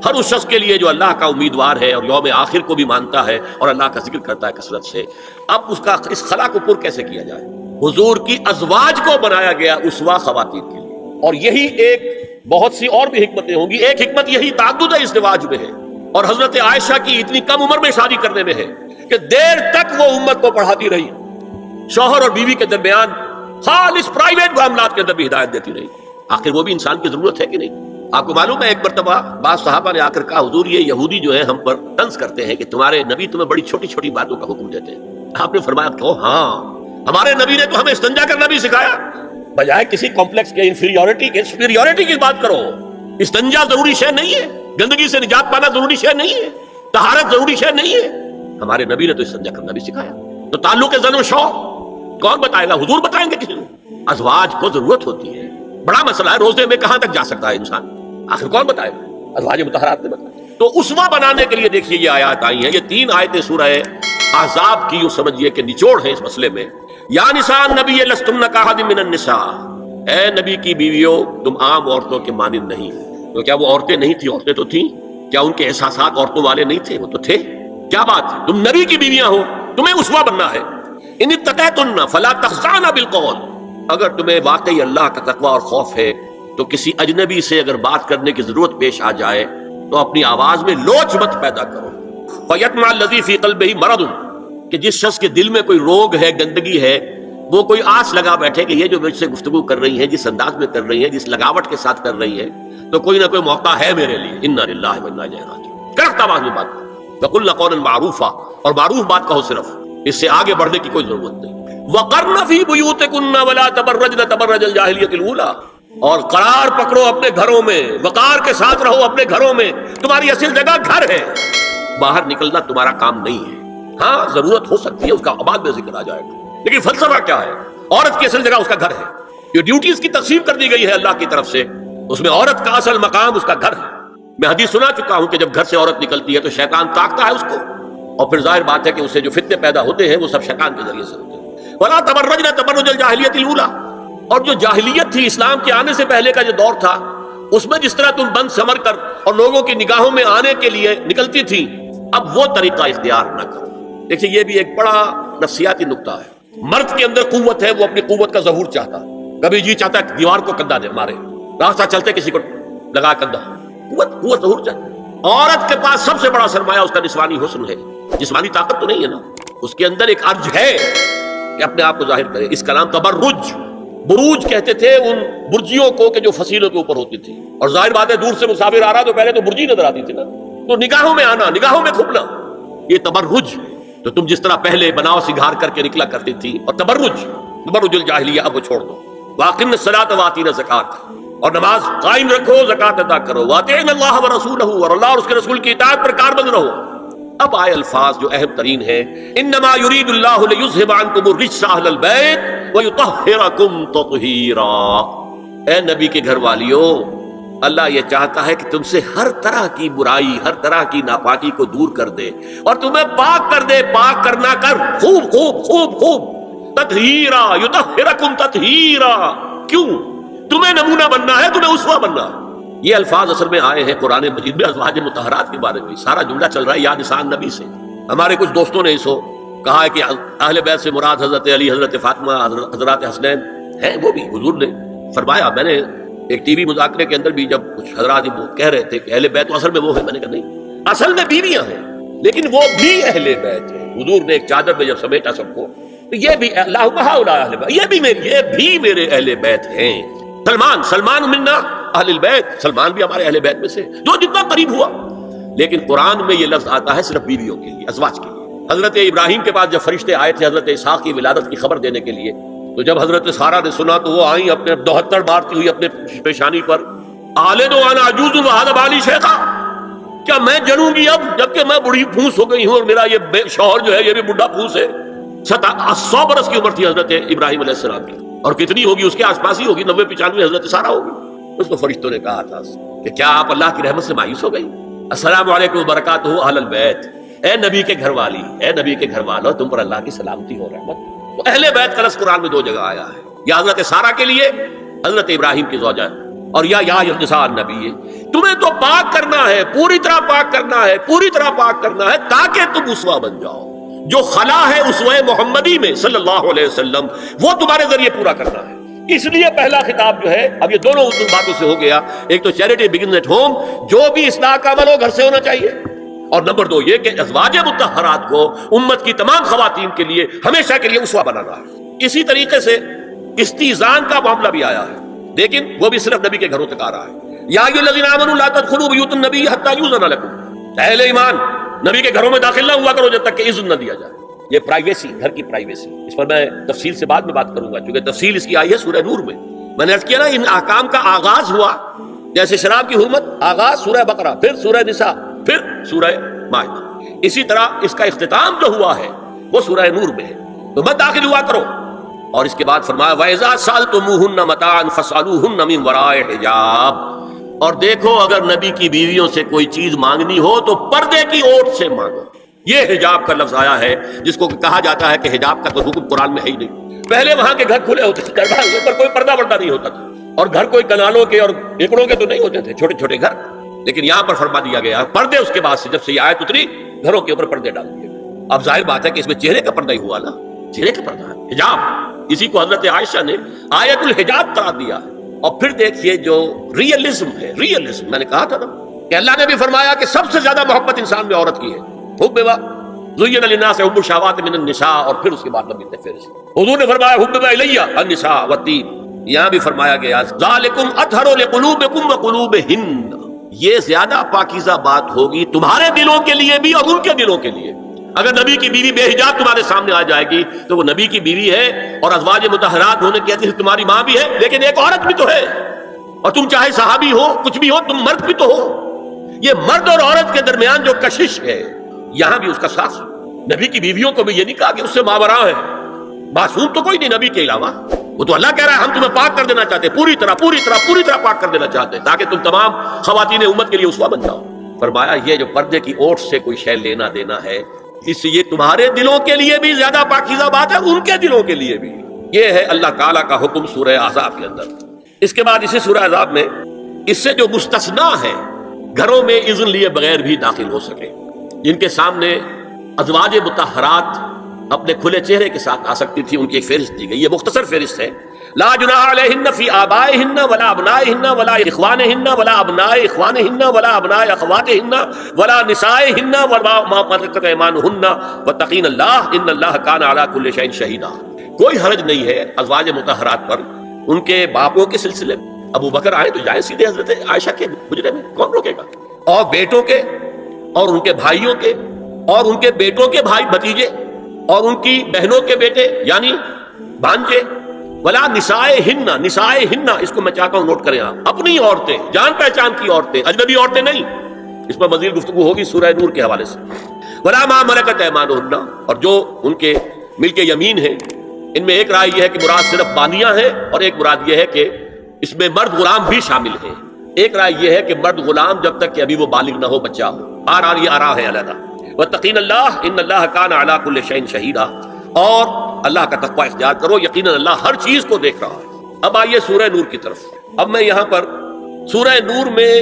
ہر اس شخص کے لیے جو اللہ کا امیدوار ہے اور یوم آخر کو بھی مانتا ہے اور اللہ کا ذکر کرتا ہے کثرت سے۔ اب اس خلا کو پر کیسے کیا جائے؟ حضور کی ازواج کو بنایا گیا اسوہ خواتین کے لیے، اور یہی ایک بہت سی اور بھی حکمتیں ہوں گی، ایک حکمت یہی تعدد ازدواج میں ہے، اور حضرت عائشہ کی اتنی کم عمر میں شادی کرنے میں ہے کہ دیر تک وہ امت کو پڑھاتی رہی، شوہر اور بیوی کے درمیان خالص پرائیویٹ معاملات کے اندر بھی ہدایت دیتی رہی۔ آخر وہ بھی انسان کی ضرورت ہے کہ نہیں؟ آپ کو معلوم ہے ایک مرتبہ بعض صحابہ نے آ کر کہا حضور یہ یہودی جو ہے ہم پر طنز کرتے ہیں کہ تمہارے نبی تمہیں بڑی چھوٹی چھوٹی باتوں کا حکم دیتے ہیں۔ آپ نے فرمایا کہ ہاں، ہمارے نبی نے تو ہمیں استنجا کرنا بھی سکھایا، بجائے کسی کمپلیکس کے انفیریورٹی کے سپیریورٹی کی بات کرو۔ استنجا ضروری شے نہیں ہے، گندگی سے نجات پانا ضروری شے نہیں ہے، طہارت ضروری شے نہیں ہے، ہمارے نبی نے تو استنجا کرنا بھی سکھایا۔ تو تعلق زن و شوق کون بتائے گا؟ حضور بتائیں گے کسی کو؟ ازواج کو ضرورت ہوتی ہے، بڑا مسئلہ ہے، روزے میں کہاں تک جا سکتا ہے انسان، آخر کون بتائے گا؟ ازواج مطہرات نے بتایا۔ تو اسوہ بنانے کے لیے دیکھیے یہ آیات آئی ہیں، یہ 3 آیتیں سورہ احزاب کی، یوں سمجھیے کہ نچوڑ ہے اس مسئلے میں۔ یا نساء النبی لستن کاحد من النساء، اے نبی کی بیویوں تم عام عورتوں کے مانند نہیں۔ تو کیا وہ عورتیں نہیں تھیں؟ عورتیں تو تھیں۔ کیا ان کے احساسات عورتوں والے نہیں تھے؟ وہ تو تھے۔ کیا بات ہے، تم نبی کی بیویاں ہو، تمہیں اسوہ بننا ہے۔ ان اتقیتن فلا تخضعن بالقول، اگر تمہیں واقعی اللہ کا تقوی اور خوف ہے تو کسی اجنبی سے اگر بات کرنے کی ضرورت پیش آ جائے تو اپنی آواز میں لوچ مت پیدا کرو۔ فیطمع الذی فی قلبہ مرض، کہ جس شخص کے دل میں کوئی روگ ہے، گندگی ہے، وہ کوئی آس لگا بیٹھے کہ یہ جو مجھ سے گفتگو کر رہی ہیں، جس انداز میں کر رہی ہیں، جس لگاوٹ کے ساتھ کر رہی ہیں، تو کوئی نہ کوئی موقع ہے میرے لیے۔ انا للہ و انا الیہ راجعون، کرخت آواز میں بات کرو، وقلن قولا معروفا، اور معروف بات کہو، صرف اس سے آگے بڑھنے کی کوئی ضرورت نہیں۔ وقرن فی بیوتکن ولا تبرجن تبرج الجاہلیۃ الاولی، اور قرار پکڑو اپنے گھروں میں، وقار کے ساتھ رہو اپنے گھروں میں، تمہاری اصل جگہ گھر ہے، باہر نکلنا تمہارا کام نہیں ہے۔ ہاں ضرورت ہو سکتی ہے، اس کا بعد میں ذکر آ جائے گا، لیکن فلسفہ کیا ہے؟ عورت کی اصل جگہ اس کا گھر ہے۔ یہ ڈیوٹیز کی تقسیم کر دی گئی ہے اللہ کی طرف سے، اس میں عورت کا اصل مقام اس کا گھر ہے۔ میں حدیث سنا چکا ہوں کہ جب گھر سے عورت نکلتی ہے تو شیطان تاکتا ہے اس کو، اور پھر ظاہر بات ہے کہ اسے جو فتنے پیدا ہوتے ہیں وہ سب شیطان کے ذریعے سے ہوتے ہیں۔ ولا تبرجن تبرج الجاہلیۃ الاولی، اور جو جاہلیت تھی، اسلام کے آنے سے پہلے کا جو دور تھا، اس میں جس طرح تم بند سمر کر اور لوگوں کی نگاہوں میں آنے کے لیے نکلتی تھی، اب وہ طریقہ اختیار نہ کرو۔ دیکھیے یہ بھی ایک بڑا نفسیاتی نقطہ ہے۔ مرد کے اندر قوت ہے، وہ اپنی قوت کا ظہور چاہتا، کبھی جی چاہتا ہے دیوار کو کندھا دے مارے، راستہ چلتے کسی کو لگا کندھا، قوت ظہور چاہتا ہے۔ عورت کے پاس سب سے بڑا سرمایہ اس کا نسوانی حسن ہے، جسمانی طاقت تو نہیں ہے نا، اس کے اندر ایک ارج ہے کہ اپنے آپ کو ظاہر کرے۔ اس کا نام تبرج، بروج کہتے تھے ان برجیوں کو کہ جو فصیلوں کے اوپر ہوتی تھی، اور ظاہر بات ہے دور سے مسافر آ رہا تو پہلے تو برجی نظر آتی تھی نا، تو نگاہوں میں آنا، نگاہوں میں کھپنا، یہ تبرج۔ تو تم جس طرح پہلے بناؤ سنگھار کر کے نکلا کرتی تھی، اور تبرج الجاہلیہ اب وہ چھوڑ دو۔ واقعن الصلاۃ وآتین الزکات، اور نماز قائم رکھو، زکات ادا کرو، وَأَطِیعُوا اللَّهَ وَرَسُولَهُ، اور اللہ اور اس کے رسول کی اطاعت پر کاربند رہو۔ اب آئے الفاظ جو اہم ترین ہیں، انما یرید اللہ لیذھب عنکم الرجس اہل البیت ویطہرکم تطہیرا۔ اے نبی کے گھر والیو، اللہ یہ چاہتا ہے کہ تم سے ہر طرح کی برائی، ہر طرح کی ناپاکی کو دور کر دے اور تمہیں پاک کر دے۔ پاک کرنا کر خوب خوب خوب خوب، تطہیرا، یطہرکم تطہیرا۔ کیوں؟ تمہیں نمونہ بننا ہے، تمہیں اسوہ بننا ہے۔ یہ الفاظ اصل میں آئے ہیں قرآن مجید میں ازواج مطہرات کے بارے میں۔ سارا جملہ چل رہا ہے یا نساء نبی سے۔ ہمارے کچھ دوستوں نے اسو کہا ہے کہ اہل بیت سے مراد حضرت علی، حضرت فاطمہ، حضرات حسنین ہیں۔ وہ بھی حضور نے فرمایا، میں نے ایک ٹی وی مذاکرے کے اندر بھی جب کچھ حضرات کہہ رہے تھے کہ اہل بیت تو اصل میں وہ ہے، میں نے کہا نہیں، اصل میں بیویاں ہیں لیکن وہ بھی اہل بیت ہیں۔ حضور نے ایک چادر میں جب سمیٹا سب کو، یہ بھی اللہم ہؤلاء اہل بیت، یہ بھی میرے اہل بیت ہیں۔ سلمان منا اہل البیت، سلمان بھی ہمارے اہل بیت میں سے، جو جتنا قریب ہوا۔ لیکن قرآن میں یہ لفظ آتا ہے صرف بیویوں کے لیے، ازواج کے لیے۔ حضرت ابراہیم کے پاس جب فرشتے آئے تھے حضرت اسحاق کی ولادت کی خبر دینے کے لیے، تو جب حضرت سارہ نے سنا تو وہ آئیں اپنے 72 مارتی ہوئی اپنے پیشانی پر، آلد وانا عجوز وہذا بالی شیخا، کیا میں جنوں گی اب جبکہ میں بڑھی پھوس ہو گئی ہوں اور میرا یہ شوہر جو ہے یہ بھی بڑھا پھوس ہے۔ 100 برس کی عمر تھی حضرت ابراہیم علیہ السلام کی، اور کتنی ہوگی اس کے آس پاس ہی ہوگی، 90-95 حضرت سارہ ہوگی۔ اس کو فرشتوں نے کہا تھا کہ کیا آپ اللہ کی رحمت سے مایوس ہو گئی؟ السلام علیکم وبرکاتہ اہل البیت، اے نبی کے گھر والی، اے نبی کے گھر والوں، تم پر اللہ کی سلامتی ہو، رحمت۔ تو اہل بیت کا لفظ قرآن میں 2 جگہ آیا ہے، یا حضرت سارہ کے لیے، حضرت ابراہیم کی زوجہ، اور یا نساء النبی۔ تمہیں تو پاک کرنا ہے، پوری طرح پاک کرنا ہے، پوری طرح پاک کرنا ہے تاکہ تم اسوہ بن جاؤ۔ جو خلا ہے اسوہ محمدی میں صلی اللہ علیہ وسلم، وہ تمہارے ذریعے پورا کرنا ہے۔ اس لیے پہلا خطاب جو ہے، اب یہ دونوں باتوں سے ہو گیا، ایک تو چیریٹی بگنز ایٹ ہوم، جو بھی اصلاح کا عمل ہو گھر سے ہونا چاہیے، اور نمبر 2 یہ کہ ازواج مطہرات کو امت کی تمام خواتین کے لیے ہمیشہ کے لیے اسوہ بنانا ہے۔ اسی طریقے سے استیزان کا معاملہ بھی آیا ہے، لیکن وہ بھی صرف نبی کے گھروں تک آ رہا ہے۔ یا ایھا الذین آمنوا لا تدخلوا بیوت النبی حتی یؤذن لکم، اہل ایمان نبی کے گھروں میں داخل نہ ہوا کرو جب تک کہ اذن نہ دیا جائے۔ یہ پرائیویسی، گھر کی پرائیویسی، اس پر میں تفصیل سے بعد میں بات کروں گا، چونکہ تفصیل اس کی آئی ہے سورہ نور میں۔ میں نے عرض کیا نا، ان احکام کا آغاز ہوا جیسے شراب کی حرمت، آغاز سورہ بقرہ، پھر سورہ نساء، پھر سورہ مائدہ۔ اسی طرح اس کا اختتام جو ہوا ہے وہ سورہ نور میں ہے، تو مت داخل ہوا کرو۔ اور اس کے بعد فرمایا وَإِذَا سَأَلْتُمُوهُنَّ مَتَاعًا فَاسْأَلُوهُنَّ مِنْ وَرَاءِ حِجَابٍ، اور دیکھو اگر نبی کی بیویوں سے کوئی چیز مانگنی ہو تو پردے کی اوٹ سے مانگو۔ یہ حجاب کا لفظ آیا ہے، جس کو کہا جاتا ہے کہ حجاب کا کوئی حکم قرآن میں ہے ہی نہیں۔ پہلے وہاں کے گھر کھلے ہوتے تھے، دروازے پر کوئی پردہ وردہ نہیں ہوتا تھا، اور گھر کوئی کنالوں کے اور ایکڑوں کے تو نہیں ہوتے تھے، چھوٹے چھوٹے گھر۔ لیکن یہاں پر فرما دیا گیا پردے، اس کے بعد سے جب سے یہ آیت اتری گھروں کے اوپر پردے ڈال دیے گئے۔ اب ظاہر بات ہے کہ اس میں چہرے کا پردہ ہی ہوا نا، چہرے کا پردہ ہے حجاب، اسی کو حضرت عائشہ نے آیت الحجاب قرار دیا ہے۔ اور پھر دیکھیے جو ریئلزم ہے، ریئلزم میں نے کہا تھا نا کہ اللہ نے بھی فرمایا کہ سب سے زیادہ محبت انسان میں عورت کی ہے، حب زین للناس حب الشہوات من النساء، اور پھر اس کے بعد نبی فہرست حضور نے فرمایا حبب الی النساء والطیب۔ یہاں بھی فرمایا گیا ذالکم اطہر لقلوبکم وقلوبہن، یہ زیادہ پاکیزہ بات ہوگی تمہارے دلوں کے لیے بھی اور ان کے دلوں کے لیے۔ اگر نبی کی بیوی بے حجاب تمہارے سامنے آ جائے گی تو وہ نبی کی بیوی ہے، اور ازواج مطہرات ہونے کی وجہ سے تمہاری ماں بھی ہے، لیکن ایک عورت بھی تو ہے، اور تم چاہے صحابی ہو، کچھ بھی ہو، تم مرد بھی تو ہو۔ یہ مرد اور عورت کے درمیان جو کشش ہے، یہاں بھی اس کا ساتھ۔ نبی کی بیویوں کو بھی یہ نہیں کہا کہ اس سے ماوراء ہے، معصوم تو کوئی نہیں نبی کے علاوہ، وہ تو اللہ کہہ رہا ہے ہم تمہیں پاک کر دینا چاہتے ہیں، پوری طرح پوری طرح پوری طرح پاک کر دینا چاہتے ہیں تاکہ تم تمام خواتین امت کے لیے اسوہ بن جاؤ۔ فرمایا یہ جو پردے کی اوٹ سے کوئی شے لینا دینا ہے، اس سے یہ تمہارے دلوں کے لیے بھی زیادہ پاکیزہ بات ہے، ان کے دلوں کے لیے بھی۔ یہ ہے اللہ تعالیٰ کا حکم سورہ احزاب کے اندر۔ اس کے بعد اسی سورہ احزاب میں اس سے جو مستثنا ہے، گھروں میں اذن لیے بغیر بھی داخل ہو سکے، جن کے سامنے ازواج مطہرات اپنے کھلے چہرے کے ساتھ آ سکتی تھی، ان کی ایک فہرست دی گئی۔ یہ مختصر فہرست ہے۔ لا جناح علیہن فی آبائہن ولا ابنائہن ولا اخوانہن ولا ابناء اخوانہن ولا ابناء اخواتہن ولا نسائہن ولا ما ملکت ایمانہن واتقین اللہ ان اللہ کان علی کل شیء شہیدا۔ کوئی حرج نہیں ہے ازواج مطہرات پر ان کے باپوں کے سلسلے میں۔ ابو بکر آئے تو جائیں سیدھے حضرت عائشہ کے حجرے میں، کون روکے گا؟ اور بیٹوں کے اور ان کے بھائیوں کے اور ان کے بیٹوں کے بھائی بھتیجے اور ان کی بہنوں کے بیٹے یعنی بھانجے ولا نسائہن، نسائہن اس کو میں چاہتا ہوں نوٹ کریں آپ، اپنی عورتیں، جان پہچان کی عورتیں، اجنبی عورتیں نہیں. اس پر مزید گفتگو ہوگی سورہ نور کے حوالے سے. ولا ما ملکت ایمانہن، اور جو ان کے ملک یمین ہیں. ان میں ایک رائے یہ ہے کہ مراد صرف بانیاں ہیں، اور ایک مراد یہ ہے کہ اس میں مرد غلام بھی شامل ہیں. ایک رائے یہ ہے کہ مرد غلام جب تک کہ ابھی وہ بالغ نہ ہو، بچہ ہو. یہ آراء ہے علیحدہ. واتقین اللہ ان اللہ کان علی کل شیء شہیدا، اور اللہ کا تقوی اختیار کرو، یقیناً اللہ ہر چیز کو دیکھ رہا ہے. اب آئیے سورہ نور کی طرف. اب میں یہاں پر سورہ نور میں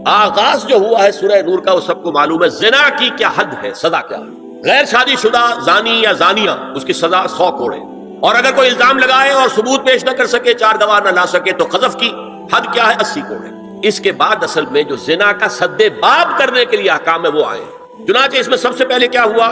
آغاز جو ہوا ہے سورہ نور کا، وہ سب کو معلوم ہے. زنا کی کیا حد ہے، سزا کیا ہے. غیر شادی شدہ زانی یا زانیہ، اس کی سزا 100 کوڑے. اور اگر کوئی الزام لگائے اور ثبوت پیش نہ کر سکے، 4 گواہ نہ لا سکے، تو قذف کی حد کیا ہے، 80 کوڑے. اس کے بعد اصل میں جو زنا کا سد باب کرنے کے لیے احکام ہے وہ آئے. چنانچہ اس میں سب سے پہلے کیا ہوا،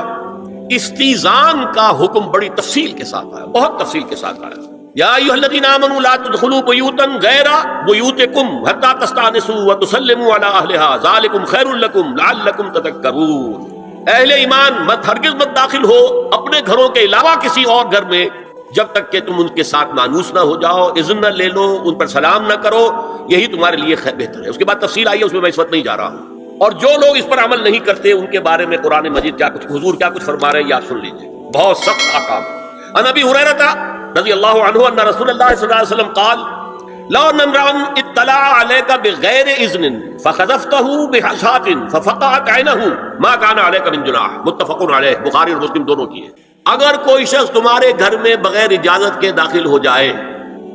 استیزان کا حکم بڑی تفصیل کے ساتھ آیا، بہت تفصیل کے ساتھ آیا. یا ایھا الذین آمنوا لا تدخلوا بیوتا غیر بیوتکم حتی تستأنسوا وتسلموا علی اہلھا ذلکم خیر لکم لعلکم تذکرون. اہل ایمان مت، ہرگز مت داخل ہو اپنے گھروں کے علاوہ کسی اور گھر میں جب تک کہ تم ان کے ساتھ مانوس نہ ہو جاؤ، اذن نہ لے لو، ان پر سلام نہ کرو، یہی تمہارے لیے بہتر ہے. اس کے بعد تفصیل آئی ہے، اس میں اس وقت نہیں جا رہا ہوں. اور جو لوگ اس پر عمل نہیں کرتے ان کے بارے میں قرآن مجید کیا کچھ، حضور کیا کچھ فرما رہے ہیں، یا سن لیجیے. بہت سخت احکام. عن ابی ہریرہ رضی اللہ عنہ ان رسول اللہ صلی اللہ علیہ وسلم قال لو ان امرا اطلع عليك بغیر اذن فخذفته بحشاة ففقعت عینه ما كان عليك من جناح. متفق علیہ، بخاری اور مسلم دونوں کی ہے. اگر کوئی شخص تمہارے گھر میں بغیر اجازت کے داخل ہو جائے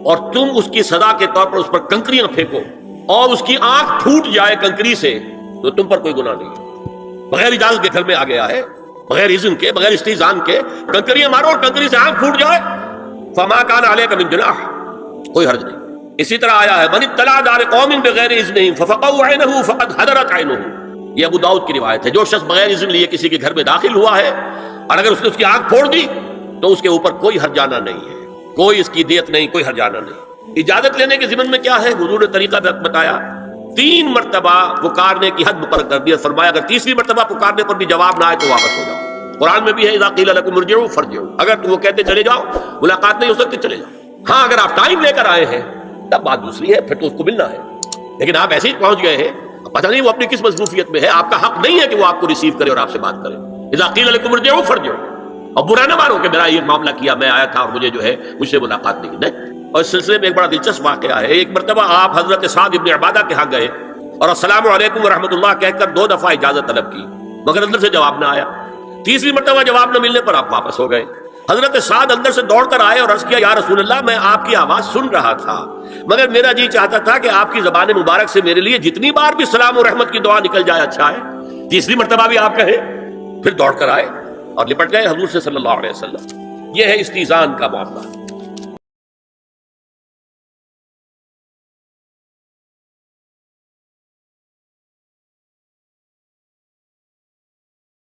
اور تم اس کی سزا کے طور پر اس پر کنکریاں پھینکو اور اس کی آنکھ پھوٹ جائے کنکری سے، تو تم پر کوئی گناہ نہیں ہے. بغیر اجازت کے گھر میں آ گیا ہے، بغیر اذن کے، بغیر استئذان کے کنکریاں مارو اور کنکری سے آنکھ پھوٹ جائے، فما كان عليك من جناح، کوئی حرج نہیں. اسی طرح آیا ہے من اطلع على قوم بغیر اذنهم ففقعوا عینه فقد حضرت عینه. یہ ابو داؤد کی روایت ہے. جو شخص بغیر اذن لیے کسی کے گھر میں داخل ہوا ہے اور اگر اس نے اس کی آنکھ پھوڑ دی تو اس کے اوپر کوئی ہرجانہ نہیں ہے، کوئی اس کی دیت نہیں، کوئی ہرجانہ نہیں. اجازت لینے کے ضمن میں کیا ہے، حضور نے طریقہ بتایا. 3 مرتبہ پکارنے کی حد مقرر کر دیا. فرمایا اگر تیسری مرتبہ پکارنے پر بھی جواب نہ آئے تو واپس ہو جاؤ. قرآن میں بھی ہے اذا قیل لکم ارجعوا فارجعوا، اگر تم وہ کہتے چلے جاؤ، ملاقات نہیں ہو سکتی، چلے جاؤ. ہاں اگر آپ ٹائم لے کر آئے ہیں تب بات دوسری ہے، پھر تو اس کو ملنا ہے. لیکن آپ ایسے ہی پہنچ گئے ہیں، پتہ نہیں وہ اپنی کس مصروفیت میں ہے، آپ کا حق نہیں ہے کہ وہ آپ کو ریسیو کرے اور آپ سے بات کرے. اذا قیل لکم ارجعوا فارجعوا. اور برا نہ مانو کہ میرا یہ معاملہ کیا، میں آیا تھا اور مجھے جو ہے مجھ سے ملاقات نہیں. اور اس سلسلے میں ایک بڑا دلچسپ واقعہ ہے. ایک مرتبہ آپ حضرت سعد ابن عبادہ کے ہاں گئے اور السلام علیکم ورحمۃ اللہ کہہ کر 2 دفعہ اجازت طلب کی، مگر اندر سے جواب نہ آیا. تیسری مرتبہ جواب نہ ملنے پر آپ واپس ہو گئے. حضرت سعد اندر سے دوڑ کر آئے اور عرض کیا یا رسول اللہ، میں آپ کی آواز سن رہا تھا مگر میرا جی چاہتا تھا کہ آپ کی زبان مبارک سے میرے لیے جتنی بار بھی سلام و رحمت کی دعا نکل جائے اچھا ہے. تیسری مرتبہ بھی آپ کہیں. پھر دوڑ کر آئے اور لپٹ گئے حضور سے صلی اللہ علیہ وسلم. یہ ہے استئذان کا معاملہ.